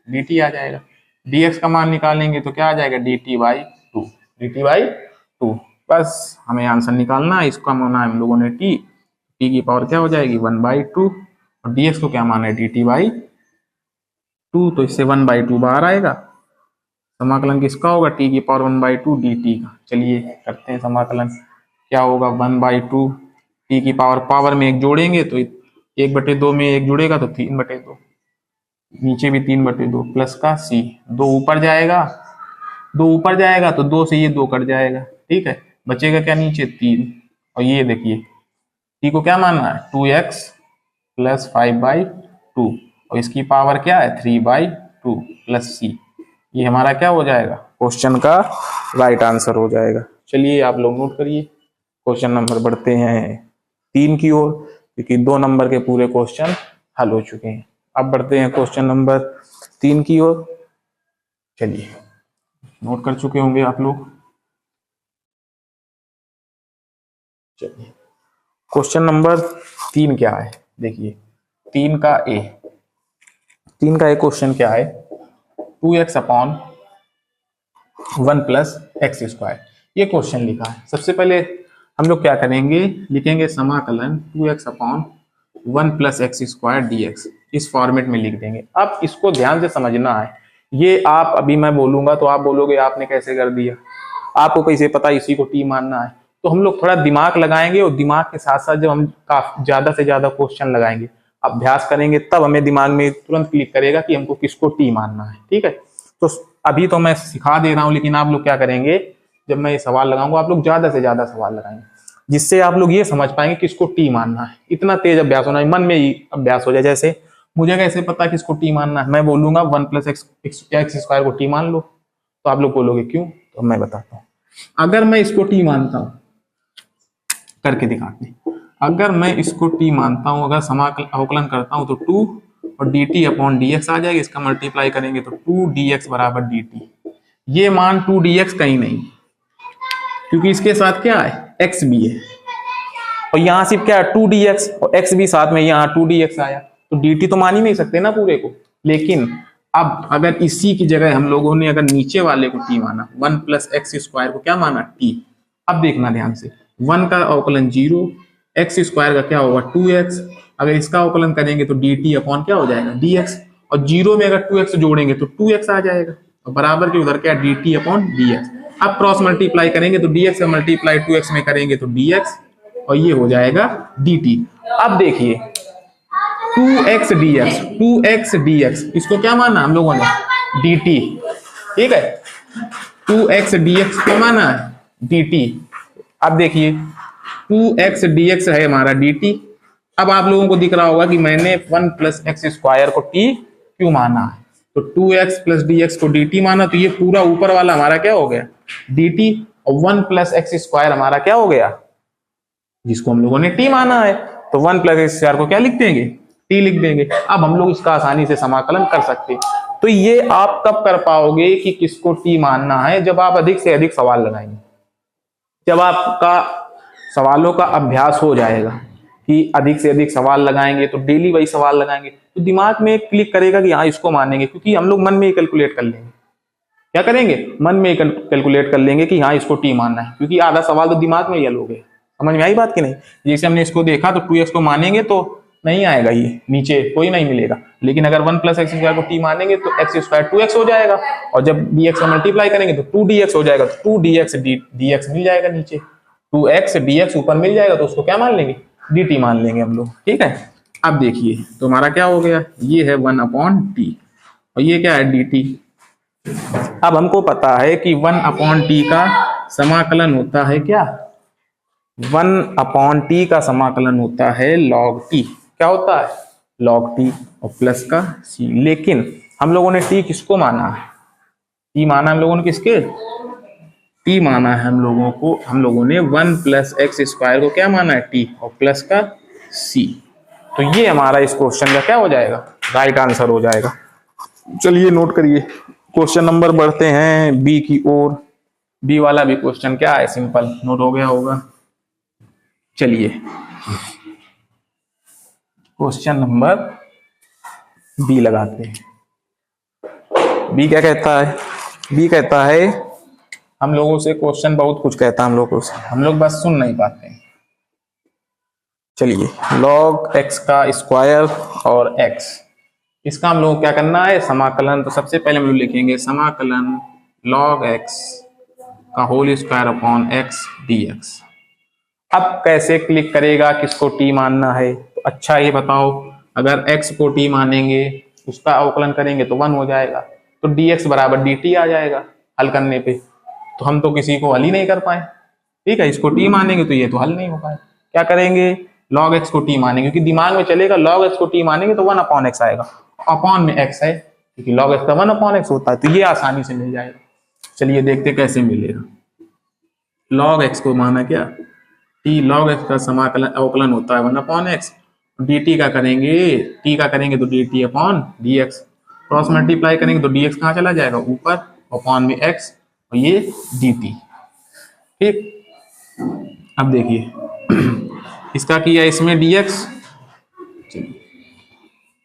dt आ जाएगा, dx का मान निकालेंगे तो क्या आ जाएगा dt/2, बस हमें आंसर निकालना है, इसका माना है हम लोगों ने t की पावर क्या हो जाएगी 1/2, और dx को क्या माना है dt/2, तो इससे 1/2 बाहर आएगा, समाकलन किसका होगा t की पावर 1/2 dt का। चलिए करते हैं समाकलन, क्या होगा 1/2, t की पावर में एक जोड़ेंगे तो 1/2 में एक जुड़ेगा तो 3/2, नीचे भी 3/2 प्लस का c, 2 ऊपर जाएगा, 2 ऊपर जाएगा तो 2 से ये 2 कट जाएगा, ठीक है, बचेगा क्या नीचे 3, और ये देखिए टी को क्या मानना है 2x प्लस 5/2 और इसकी पावर क्या है 3/2 प्लस सी। ये हमारा क्या हो जाएगा क्वेश्चन का राइट आंसर हो जाएगा। चलिए आप लोग नोट करिए। क्वेश्चन नंबर बढ़ते हैं 3 की ओर, क्योंकि 2 नंबर के पूरे क्वेश्चन हल हो चुके हैं। अब बढ़ते हैं क्वेश्चन नंबर 3 की ओर। चलिए नोट कर चुके होंगे आप लोग। चलिए क्वेश्चन नंबर 3 क्या है देखिए। 3 का ए क्वेश्चन क्या है 2x upon 1 plus x square. ये क्वेश्चन लिखा है। सबसे पहले हम लोग क्या करेंगे, लिखेंगे समाकलन 2x upon 1 plus x square dx, इस फॉर्मेट में लिख देंगे। अब इसको ध्यान से समझना है। ये आप अभी मैं बोलूंगा तो आप बोलोगे आपने कैसे कर दिया, आपको कैसे पता इसी को टी मानना है। तो हम लोग थोड़ा दिमाग लगाएंगे और दिमाग के साथ साथ जब हम काफी ज्यादा से ज्यादा क्वेश्चन लगाएंगे, अभ्यास करेंगे, तब हमें दिमाग में तुरंत क्लिक करेगा कि हमको किसको टी मानना है। ठीक है, तो अभी तो मैं सिखा दे रहा हूं, लेकिन आप लोग क्या करेंगे, जब मैं ये सवाल लगाऊंगा आप लोग ज्यादा से ज्यादा सवाल लगाएंगे, जिससे आप लोग ये समझ पाएंगे किसको टी मानना है। इतना तेज अभ्यास होना है, मन में ही अभ्यास हो जाए। जैसे मुझे कैसे पता किसको टी मानना है, मैं बोलूंगा 1 प्लस एक्स स्क्वायर को टी मान लो, तो आप लोग बोलोगे क्यों, तो मैं बताता हूँ। अगर मैं इसको टी मानता हूं, करके दिखाते हैं, अगर मैं इसको टी मानता हूं, अगर अवकलन करता हूं तो 2 और dt अपॉन dx आ जाएगा। इसका मल्टीप्लाई करेंगे तो 2dx बराबर dt। ये मान 2dx कहीं नहीं, क्योंकि इसके साथ क्या है x भी है, और यहां सिर्फ क्या है 2dx और x भी साथ में, यहाँ 2dx आया, तो dt तो मान ही नहीं सकते ना पूरे को। लेकिन अब अगर इसी की जगह हम लोगों ने अगर नीचे वाले को t माना, 1 प्लस एक्स स्क्वायर को क्या माना t। अब देखना ध्यान से, 1 का अवकलन 0, एक्स स्क्वायर का क्या होगा 2x, अगर इसका अवकलन करेंगे तो dt अपॉन क्या हो जाएगा dx, और 0 में अगर 2x जोड़ेंगे तो 2x आ जाएगा, और बराबर के उधर क्या dt अपॉन dx। अब क्रॉस मल्टीप्लाई करेंगे तो dx का मल्टीप्लाई 2x में करेंगे तो dx, और ये हो जाएगा dt। अब देखिए 2x dx, इसको क्या माना हम लोगों ने dt। ठीक है, 2x dx क्या माना है dt। अब देखिए 2x dx है हमारा dt। अब आप लोगों को दिख रहा होगा कि मैंने 1 प्लस एक्स स्क्वायर को t क्यों माना है, तो 2x प्लस dx को dt माना, तो ये पूरा ऊपर वाला हमारा क्या हो गया dt, और 1 प्लस एक्स स्क्वायर हमारा क्या हो गया, जिसको हम लोगों ने t माना है, तो 1 प्लस एक्स स्क्वायर को क्या लिख देंगे t लिख देंगे। अब हम लोग इसका आसानी से समाकलन कर सकते हैं। तो ये आप कब कर पाओगे कि किसको t मानना है, जब आप अधिक से अधिक सवाल लगाएंगे, जब आपका सवालों का अभ्यास हो जाएगा कि अधिक से अधिक सवाल लगाएंगे, तो डेली वही सवाल लगाएंगे, तो दिमाग में क्लिक करेगा कि हाँ इसको मानेंगे, क्योंकि हम लोग मन में ही कैलकुलेट कर लेंगे। क्या करेंगे, मन में ही कैलकुलेट कर लेंगे कि हाँ इसको टी मानना है, क्योंकि आधा सवाल तो दिमाग में ही हल हो गया। समझ में आई बात कि नहीं। जैसे हमने इसको देखा तो 2x को मानेंगे तो नहीं आएगा, ये नीचे कोई नहीं मिलेगा, लेकिन अगर 1 प्लस एक्स स्क्वायर को टी मानेंगे तो एक्स स्क्वायर 2x हो जाएगा, और जब dx का मल्टीप्लाई करेंगे तो 2dx हो जाएगा, तो 2dx dx मिल जाएगा नीचे, 2x dx ऊपर मिल जाएगा, तो उसको क्या मान लेंगे dt मान लेंगे हम लोग। ठीक है, अब देखिए तो हमारा क्या हो गया, ये है 1 अपॉन टी और ये क्या है dt। अब हमको पता है कि 1 अपॉन टी का समाकलन होता है क्या, 1 अपॉन टी का समाकलन होता है log t। क्या होता है log t और प्लस का c। लेकिन हम लोगों ने t किसको माना है, t माना हम लोगों ने किसके, t माना है हम लोगों ने 1 प्लस एक्स स्क्वायर को क्या माना है t और प्लस का c। तो ये हमारा इस क्वेश्चन का क्या हो जाएगा राइट आंसर हो जाएगा। चलिए नोट करिए, क्वेश्चन नंबर बढ़ते हैं बी की ओर। बी वाला भी क्वेश्चन क्या है सिंपल, नोट हो गया होगा। चलिए क्वेश्चन नंबर बी लगाते हैं। बी क्या कहता है, बी कहता है हम लोगों से क्वेश्चन बहुत कुछ कहता है हम लोगों से, हम लोग बस सुन नहीं पाते हैं। चलिए log x का स्क्वायर और x, इसका हम लोग क्या करना है समाकलन। तो सबसे पहले हम लोग लिखेंगे समाकलन log x का whole square upon x dx। अब कैसे क्लिक करेगा किसको t मानना है, तो अच्छा ये बताओ, अगर x को t मानेंगे उसका अवकलन करेंगे तो 1 हो जाएगा, तो dx बराबर dt आ जाएगा हल करने पे। तो हम तो किसी को हल ही नहीं कर पाए, ठीक है, इसको टी मानेंगे तो ये तो हल नहीं होगा। क्या करेंगे, log x को टी मानेंगे, क्योंकि दिमाग में चलेगा log x को टी मानेंगे तो 1/x आएगा, अपॉन में x है क्योंकि log x का 1/x होता है, तो ये आसानी से मिल जाएगा। चलिए देखते कैसे मिलेगा। log x को माना क्या, t, log x का समाकलन अवकलन होता है 1/x, dt का करेंगे, t का करेंगे तो dt upon dx, cross multiply करेंगे तो dx कहाँ चला जाएगा ऊपर, अपॉन में x और ये dt। ठीक, अब देखिए इसका किया इसमें dx,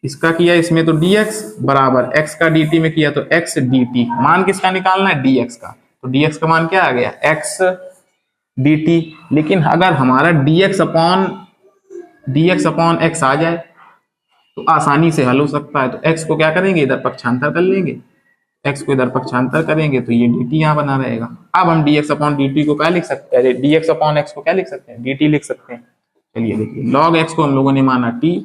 इसका किया इसमें तो dx बराबर x का dt में किया तो x dt, मान किसका निकालना है, dx का, तो dx का मान क्या आ गया, x dt। लेकिन अगर हमारा dx अपॉन x आ जाए तो आसानी से हल हो सकता है, तो x को क्या करेंगे, इधर पक्षांतर कर लेंगे, x को इधर पक्षांतर करेंगे तो ये dt यहाँ बना रहेगा। अब हम dx अपॉन dt को क्या लिख सकते हैं, dx अपॉन x को क्या लिख सकते हैं, dt लिख सकते हैं। चलिए देखिए, log x को हम लोगों ने माना t,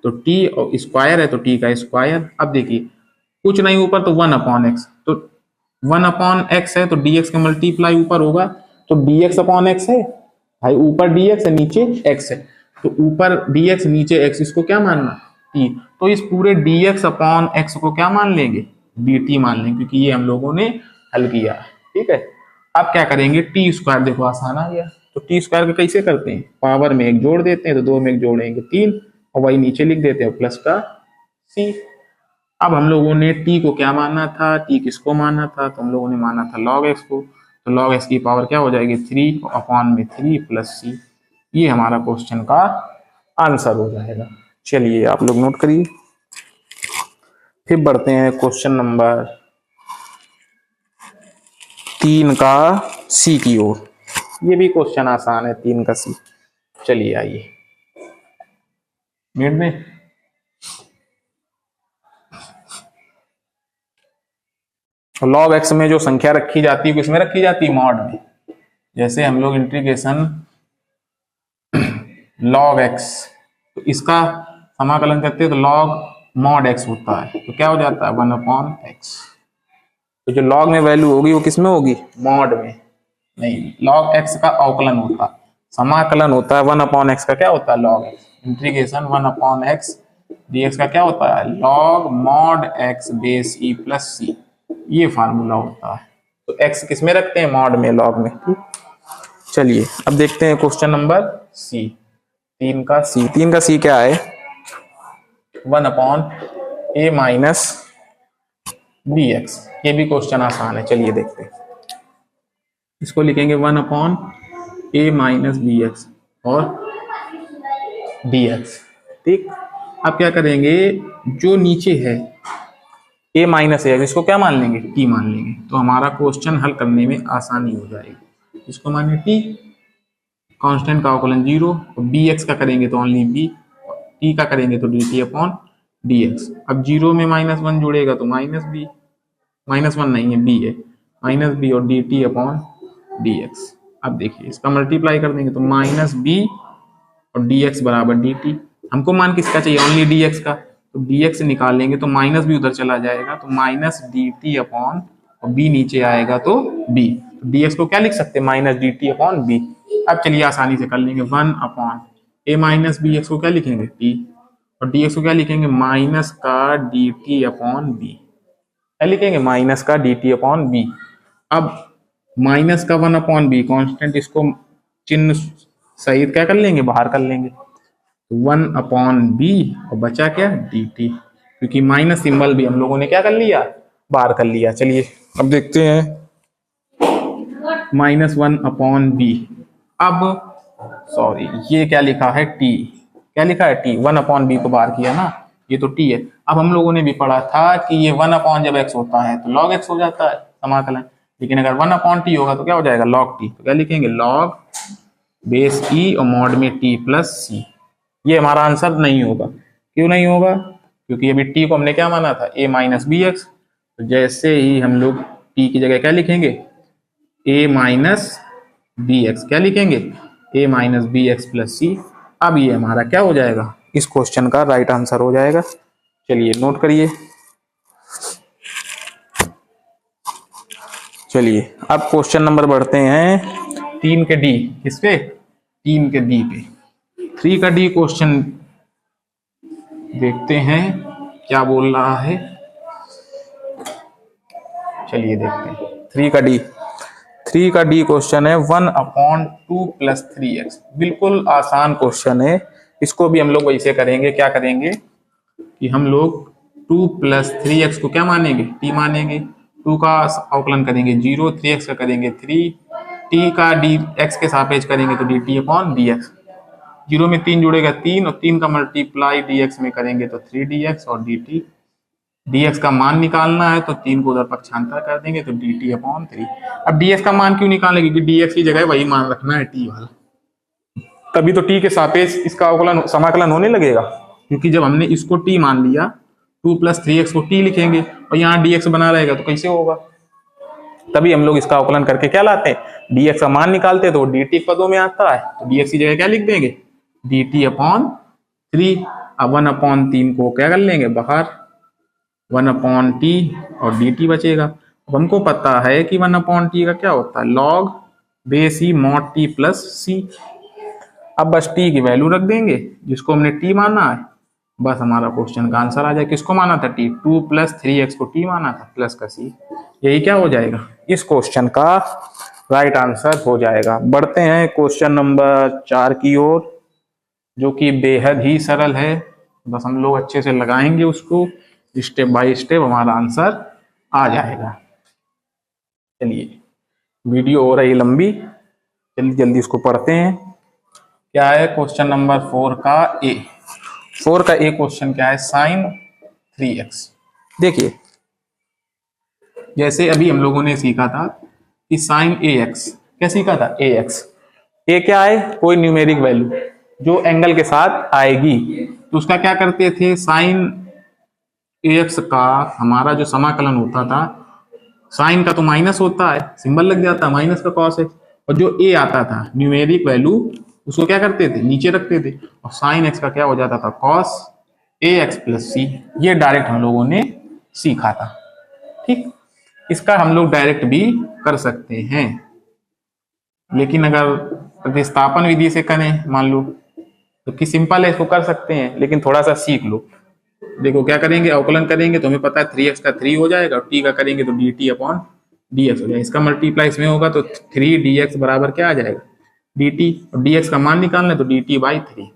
तो t और स्क्वायर है तो t का स्क्वायर। अब देखिए कुछ नहीं ऊपर तो 1/x, तो 1/x है तो dx का मल्टीप्लाई ऊपर होगा, तो dx अपॉन x है भाई, ऊपर dx है नीचे x है, तो ऊपर dx नीचे x, इसको क्या मानना t, तो इस पूरे dx अपॉन x को क्या मान लेंगे, dt मान लेंगे, क्योंकि ये हम लोगों ने हल किया। ठीक है, अब क्या करेंगे, टी स्क्वायर, देखो आसान आ गया, तो टी स्क्वायर को कैसे करते हैं, पावर में एक जोड़ देते हैं तो 2 में एक जोड़ेंगे 3, और वही नीचे लिख देते हैं प्लस का c। अब हम लोगों ने t को क्या माना था, t किसको माना था, तो हम लोगों ने माना था log x को, तो log x की पावर क्या हो जाएगी 3 अपॉन में 3 प्लस c, ये हमारा क्वेश्चन का आंसर हो जाएगा। चलिए आप लोग नोट करिए, फिर बढ़ते हैं क्वेश्चन नंबर 3 का सी की ओर। ये भी क्वेश्चन आसान है, 3 का सी। चलिए आइए मिनट में, log x में जो संख्या रखी जाती है किसमें रखी जाती है, मॉड में। जैसे हम लोग इंटीग्रेशन log x, तो इसका समाकलन करते हैं तो log mod x होता है, तो क्या हो जाता है 1/x। तो जो log में वैल्यू होगी वो किसमें होगी, मॉड में नहीं, log x का अवकलन होता है, समाकलन होता है 1/x का क्या होता है log x, integration 1/x dx का क्या होता है log mod x base e plus c, ये फार्मूला होता है। तो x किसमें रखते हैं, मॉड में, log में। चलिए अब देखते हैं क्वेश्चन नंबर सी, 3 का सी। 3 का सी क्या है, 1/a माइनस bx, ये भी क्वेश्चन आसान है। चलिए देखते हैं, इसको लिखेंगे 1/a माइनस bx और dx। ठीक, अब क्या करेंगे, जो नीचे है a माइनस a, इसको क्या मान लेंगे, t मान लेंगे, तो हमारा क्वेश्चन हल करने में आसानी हो जाएगी। इसको माने t, कांस्टेंट का अवकलन 0, और bx का करेंगे तो ओनली b, t का करेंगे तो dt अपॉन dx। अब 0 में -1 जुड़ेगा तो -b, -1 नहीं है b है, -b और dt अपॉन dx। अब देखिए इसका मल्टीप्लाई कर देंगे तो -b और dx बराबर dt। हमको मान किसका चाहिए, ओनली dx का, तो dx निकालेंगे तो -b उधर चला जाएगा, तो -dt अपॉन, और b नीचे आएगा तो b, तो dx को क्या लिख सकते हैं, -dt अपॉन b। अब चलिए आसानी से कर लेंगे, 1/a माइनस bx को क्या लिखेंगे t, और dx को क्या लिखेंगे, माइनस का dt अपॉन b, क्या लिखेंगे, माइनस का dt अपॉन b। अब माइनस का 1/b कांस्टेंट, इसको चिन्ह सहित क्या कर लेंगे, बाहर कर लेंगे, 1/b और बचा क्या, dt, क्योंकि माइनस सिंबल भी हम लोगों ने क्या कर लिया, बाहर कर लिया। चलिए अब देखते हैं, -1/b, अब सॉरी ये क्या लिखा है, t, क्या लिखा है t, 1/b को बाहर किया ना, ये तो t है। अब हम लोगों ने भी पढ़ा था कि ये 1 जब x होता है तो log x हो जाता है समाकलन, लेकिन अगर 1/t होगा तो क्या हो जाएगा, log t, तो क्या लिखेंगे, log बेस e और मॉड में t प्लस c। ये हमारा आंसर नहीं होगा, क्यों नहीं होगा, क्योंकि अभी t को हमने क्या माना था, a माइनस bx, तो जैसे ही हम लोग t की जगह क्या लिखेंगे, a माइनस bx, क्या लिखेंगे, a minus bx plus c। अब ये हमारा क्या हो जाएगा, इस क्वेश्चन का राइट आंसर हो जाएगा। चलिए नोट करिए। चलिए अब क्वेश्चन नंबर बढ़ते हैं 3 के डी, किस पे? 3 के डी पे। 3 का डी क्वेश्चन देखते हैं क्या बोल रहा है। चलिए देखते हैं 3 का डी। 3 का डी क्वेश्चन है 1/2 + 3x। बिल्कुल आसान क्वेश्चन है। इसको भी हम लोग वैसे करेंगे, क्या करेंगे कि हम लोग 2 + 3x को क्या मानेंगे? t मानेंगे। 2 का अवकलन करेंगे 0, 3x का करेंगे 3, t का dx के सापेक्ष करेंगे तो dt/dx। 0 में 3 जुड़ेगा 3 और 3 का मल्टीप्लाई dx में करेंगे तो 3dx और dt। dx का मान निकालना है तो 3 को उधर पक्षांतर कर देंगे तो dt/3। अब dx का मान क्यों निकालेंगे? क्योंकि dx की जगह वही मान रखना है t वाला, तभी तो t के सापेक्ष इसका अवकलन समाकलन होने लगेगा। क्योंकि जब हमने इसको t मान लिया 2 + 3x को t लिखेंगे और यहाँ dx बना रहेगा तो कैसे होगा? तभी हम लोग इसका अवकलन करके क्या लाते हैं? dx का मान निकालते हैं तो dt पदों में आता है तो dx की जगह क्या लिख देंगे? dt/3। अब 1/3 को क्या कर लेंगे बाहर, 1/t और dt बचेगा। अब हमको पता है कि 1/t का क्या होता है? log base e mod t + c। अब बस t की वैल्यू रख देंगे जिसको हमने t माना है, बस हमारा क्वेश्चन का आंसर आ जाए। किसको माना था t? 2 + 3x को t माना था प्लस का c। यही क्या हो जाएगा? इस क्वेश्चन का राइट आंसर हो जाएगा। बढ़ते हैं क्वेश्चन नंबर 4 की ओर, जो कि बेहद ही सरल है। बस हम लोग अच्छे से लगाएंगे उसको, स्टेप बाय स्टेप हमारा आंसर आ जाएगा। चलिए वीडियो हो रही लंबी, जल्दी जल्दी इसको पढ़ते हैं। क्या है क्वेश्चन नंबर 4 का ए? 4 का ए क्वेश्चन क्या है? sin 3x। देखिए जैसे अभी हम लोगों ने सीखा था कि sin ax, क्या सीखा था? ax। ए क्या है? कोई न्यूमेरिक वैल्यू जो एंगल के साथ आएगी, तो उसका क्या करते थे? sin ax का हमारा जो समाकलन होता था, साइन का तो माइनस होता है, सिंबल लग जाता है माइनस का cos x, और जो a आता था न्यूमेरिक वैल्यू उसको क्या करते थे? नीचे रखते थे, और साइन x का क्या हो जाता था? cos ax + c। ये डायरेक्ट हम लोगों ने सीखा था। ठीक, इसका हम लोग डायरेक्ट भी कर सकते हैं, लेकिन अगर प्रतिस्थापन विधि से करें मान लो तो कि सिंपल है, इसको कर सकते हैं, लेकिन थोड़ा सा सीख लो। देखो क्या करेंगे, अवकलन करेंगे तो हमें पता है 3x का 3 हो जाएगा और t का करेंगे तो dt/dx हो जाएगा। इसका मल्टीप्लाई इसमें होगा तो 3dx बराबर क्या आ जाएगा? dt। और dx का मान निकालना है तो dt/3।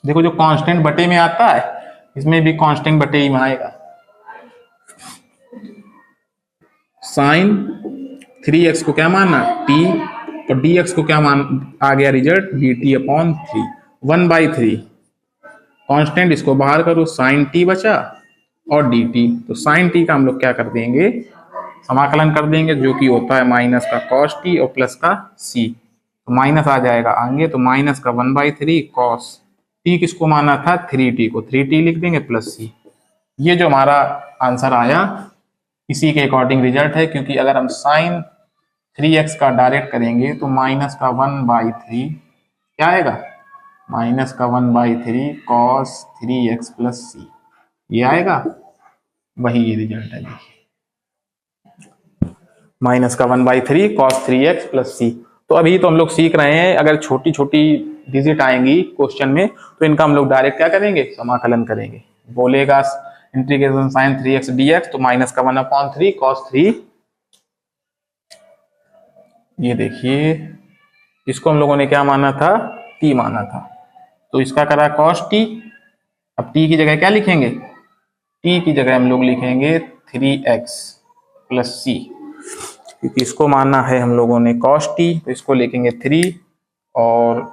देखो जो कांस्टेंट बटे में आता है, इसमें भी कांस्टेंट बटे ही में आएगा। साइन 3x को क्या माना? t, और dx को क्या मान आ गया रिजल्ट? dt/3। 1/3 कांस्टेंट, इसको बाहर करो, साइन t बचा और dt। तो साइन t का हम लोग क्या कर देंगे? समाकलन कर देंगे, जो कि होता है माइनस का cos t और प्लस का c। तो माइनस आ जाएगा आगे, तो माइनस का 1/3 cos t, किसको माना था? 3t को, 3t लिख देंगे प्लस c। ये जो हमारा आंसर आया इसी के अकॉर्डिंग रिजल्ट है, क्योंकि अगर हम साइन 3x का डायरेक्ट करेंगे तो माइनस का 1/3 क्या आएगा? माइनस का 1/3 cos 3x + c, ये आएगा। वही ये रिजल्ट है, माइनस का 1/3 cos 3x + c। तो अभी तो हम लोग सीख रहे हैं, अगर छोटी छोटी डिजिट आएंगी क्वेश्चन में तो इनका हम लोग डायरेक्ट क्या करेंगे? समाकलन करेंगे। बोलेगा इंटीग्रेशन sin 3x dx तो माइनस का 1/3 cos 3। ये देखिए इसको हम लोगों ने क्या माना था? t माना था, तो इसका करा cos t। अब t की जगह क्या लिखेंगे? t की जगह हम लोग लिखेंगे 3x + c, क्योंकि इसको माना है हम लोगों ने cos t, तो इसको लिखेंगे 3 और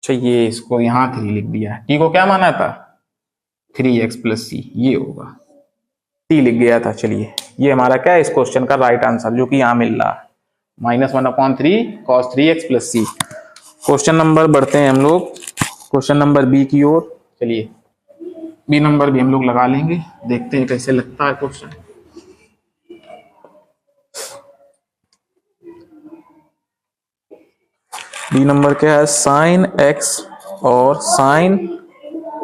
चाहिए इसको यहाँ 3 लिख दिया। t को क्या माना था? 3x + c, ये होगा, t लिख गया था। चलिए ये हमारा क्या है इस क्वेश्चन का राइट आंसर, जो कि यहाँ मिल रहा है -1/3 cos 3x + c। Question number बढ़ते हैं हम लोग क्वेश्चन नंबर बी की ओर। चलिए बी नंबर भी हम लोग लगा लेंगे, देखते हैं कैसे लगता है क्वेश्चन। बी नंबर क्या है? साइन x और साइन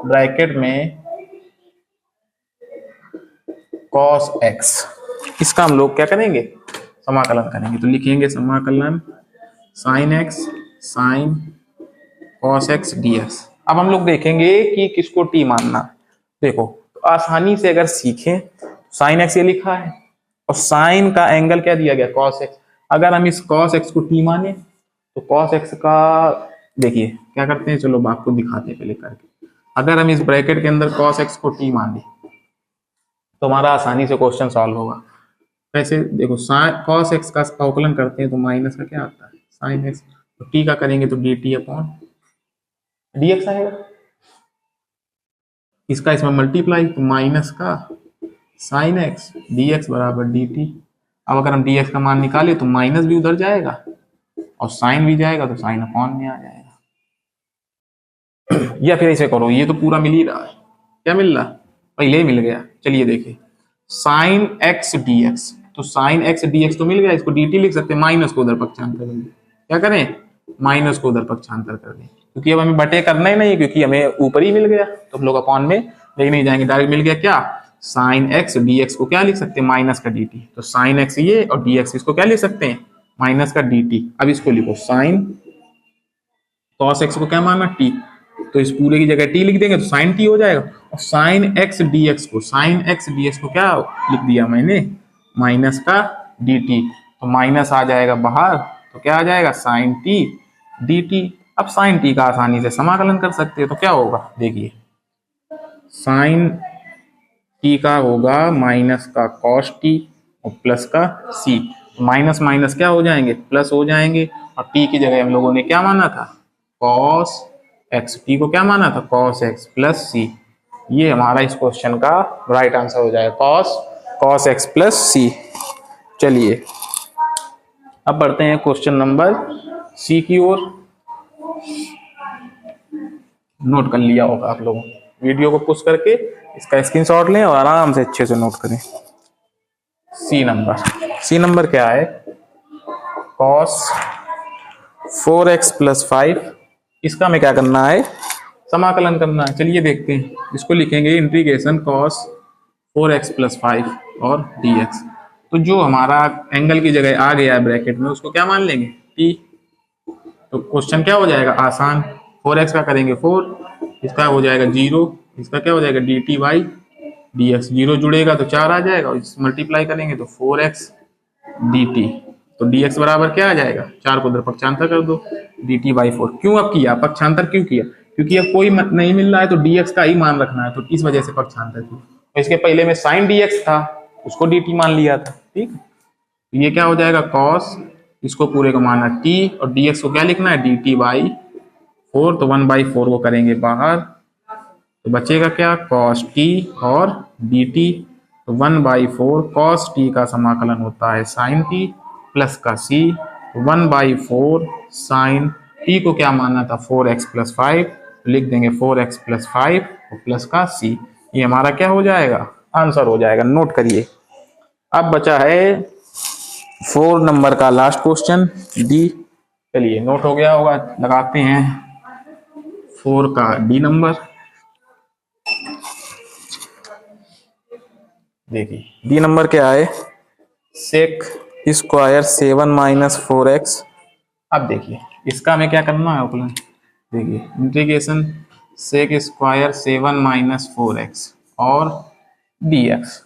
ब्रैकेट में cos x, इसका हम लोग क्या करेंगे? समाकलन करेंगे तो लिखेंगे समाकलन sine x sine cos x dx। अब हम लोग देखेंगे कि किसको टी मानना। देखो तो आसानी से अगर सीखें, साइन एक्स ये लिखा है और साइन का एंगल क्या दिया गया, कॉस एक्स। अगर हम इस कॉस एक्स को टी माने तो कॉस एक्स का देखिए क्या करते हैं, चलो आपको दिखाते हैं पहले करके। अगर हम इस ब्रैकेट के अंदर कॉस एक्स को टी मान लें तो हमारा आसानी से क्वेश्चन सॉल्व होगा। वैसे देखो कॉस एक्स का अवकलन करते हैं तो माइनस का क्या आता है साइन एक्स, तो टी का करेंगे तो D T upon D x आएगा। इसका इसमें मल्टीप्लाई तो माइनस का साइन एक्स डी एक्स बराबर डी टी। अब अगर हम डी एक्स का मान निकाले तो माइनस भी उधर जाएगा और साइन भी जाएगा तो साइन अपॉन में आ जाएगा। या फिर ऐसे करो, ये तो पूरा मिल ही रहा है, क्या मिल रहा, पहले ही मिल गया। चलिए देखिए साइन एक्स डी एक्स, तो साइन एक्स डी एक्स तो मिल गया, इसको डी टी लिख सकते हैं, माइनस को उधर पक्षांतर कर दें। क्या करें, माइनस को उधर पक्षांतर कर दें, क्योंकि अब हमें बटे करना ही नहीं, क्योंकि हमें ऊपर ही मिल गया तो हम लोग अपॉन में लेके नहीं जाएंगे, डायरेक्ट मिल गया। क्या साइन एक्स डी एक्स को क्या लिख सकते हैं, माइनस का डी टी। तो साइन एक्स ये और डी एक्स इसको क्या लिख सकते हैं, माइनस का डी टी। अब इसको लिखो साइन कॉस एक्स को क्या माना, टी, तो इस पूरे की जगह टी लिख देंगे तो साइन टी हो जाएगा। और साइन एक्स डी एक्स को, साइन एक्स डी एक्स को क्या लिख दिया मैंने, माइनस का डी टी। तो माइनस आ जाएगा बाहर तो क्या आ जाएगा साइन टी डी टी। अब साइन टी का आसानी से समाकलन कर सकते हैं तो क्या होगा, देखिए साइन टी का होगा माइनस का कॉस टी और प्लस का सी। माइनस माइनस क्या हो जाएंगे, प्लस हो जाएंगे। और टी की जगह हम लोगों ने क्या माना था, कॉस एक्स, टी को क्या माना था, कॉस एक्स प्लस सी। ये हमारा इस क्वेश्चन का राइट आंसर हो जाएगा, कॉस एक्स प्लस सी। चलिए अब बढ़ते हैं क्वेश्चन नंबर सी की ओर। नोट कर लिया होगा आप लोगों ने, वीडियो को पुश करके इसका स्क्रीनशॉट लें और आराम से अच्छे से नोट करें। सी नंबर क्या है, कॉस 4x प्लस 5, इसका हमें क्या करना है, समाकलन करना है। चलिए देखते हैं, इसको लिखेंगे इंटीग्रेशन कॉस 4x प्लस 5 और dx। तो जो हमारा एंगल की जगह आ गया है ब्रैकेट में उसको क्या मान लेंगे, t। तो क्वेश्चन क्या हो जाएगा आसान, 4x का करेंगे 4, इसका हो जाएगा 0, इसका क्या हो जाएगा dt बाई dx, 0 जुड़ेगा तो 4 आ जाएगा और इस मल्टीप्लाई करेंगे तो 4x dt। तो dx बराबर क्या आ जाएगा, 4 को उधर पक्षांतर कर दो, dt बाई 4। क्यों अब किया पक्षांतर, क्यों किया, क्योंकि अब कोई नहीं मिल रहा है तो dx का ही मान रखना है, तो इस वजह से पक्षांतर किया। तो इसके पहले में sin dx था, उसको dt मान लिया था, ठीक। तो ये क्या हो जाएगा cos, इसको पूरे को माना t और dx को क्या लिखना है dt बाई 4, तो 1/4 को करेंगे बाहर तो बचेगा क्या cos t और dt। तो 1/4 cos t का समाकलन होता है sin t प्लस का c, 1/4 sin t को क्या माना था 4x प्लस 5, तो लिख देंगे 4x प्लस 5 और प्लस का c। ये हमारा क्या हो जाएगा, आंसर हो जाएगा। नोट करिए। अब बचा है 4 नंबर का लास्ट क्वेश्चन डी। चलिए नोट हो गया होगा, लगाते हैं 4 का डी नंबर। देखिए डी नंबर क्या है, सेक स्क्वायर 7 माइनस 4x। अब देखिए इसका हमें क्या करना है अपना, देखिए integration sec square 7 minus 4x और dx।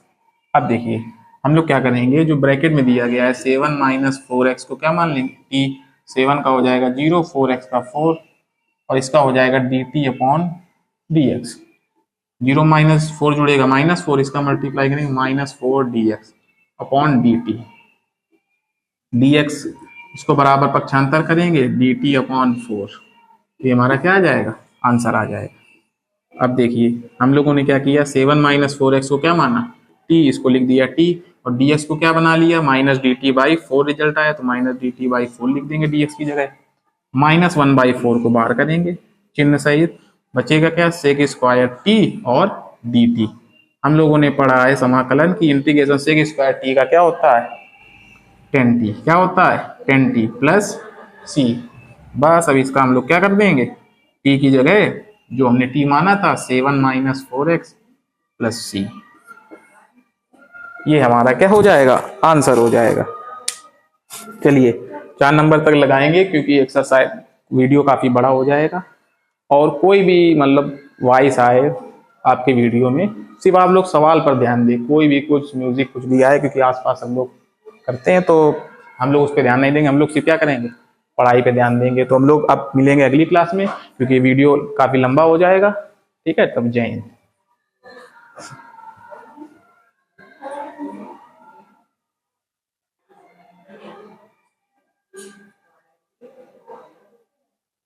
अब देखिए हम लोग क्या करेंगे, जो ब्रैकेट में दिया गया है 7 माइनस 4x को क्या मान लेंगे t, 7 का हो जाएगा 0, 4x का 4 और इसका हो जाएगा dt अपॉन dx। 0 माइनस 4 जुड़ेगा माइनस 4, इसका मल्टीप्लाई करेंगे -4 dx अपॉन dt। dx इसको बराबर पक्षांतर करेंगे dt अपॉन 4, ये हमारा क्या आ जाएगा, आंसर आ जाएगा। अब देखिए हम लोगों ने क्या किया, 7 माइनस 4x को क्या माना t, इसको लिख दिया t और dx को क्या बना लिया माइनस dt बाई 4, रिजल्ट आया तो माइनस dt बाई 4 लिख देंगे dx की जगह, -1/4 को बाहर करेंगे चिन्ह सहित, बचेगा क्या सेक स्क्वायर t और dt। हम लोगों ने पढ़ा है समाकलन की इंटीग्रेशन सेक स्क्वायर t का क्या होता है 10t, क्या होता है 10t प्लस c। बस अब इसका हम लोग क्या कर देंगे, t की जगह जो हमने t माना था 7 माइनस 4x प्लस c, ये हमारा क्या हो जाएगा, आंसर हो जाएगा। चलिए 4 नंबर तक लगाएंगे, क्योंकि एक्सरसाइज वीडियो काफी बड़ा हो जाएगा। और कोई भी मतलब वॉइस आए आपके वीडियो में, सिर्फ आप लोग सवाल पर ध्यान दें। कोई भी कुछ म्यूजिक कुछ भी आए, क्योंकि आसपास हम लोग करते हैं तो हम लोग उस पर ध्यान नहीं देंगे। हम लोग सिर्फ क्या करेंगे, पढ़ाई पे ध्यान देंगे। तो हम लोग अब मिलेंगे अगली क्लास में, क्योंकि वीडियो काफी लंबा हो जाएगा। ठीक है, तब जय हिंद।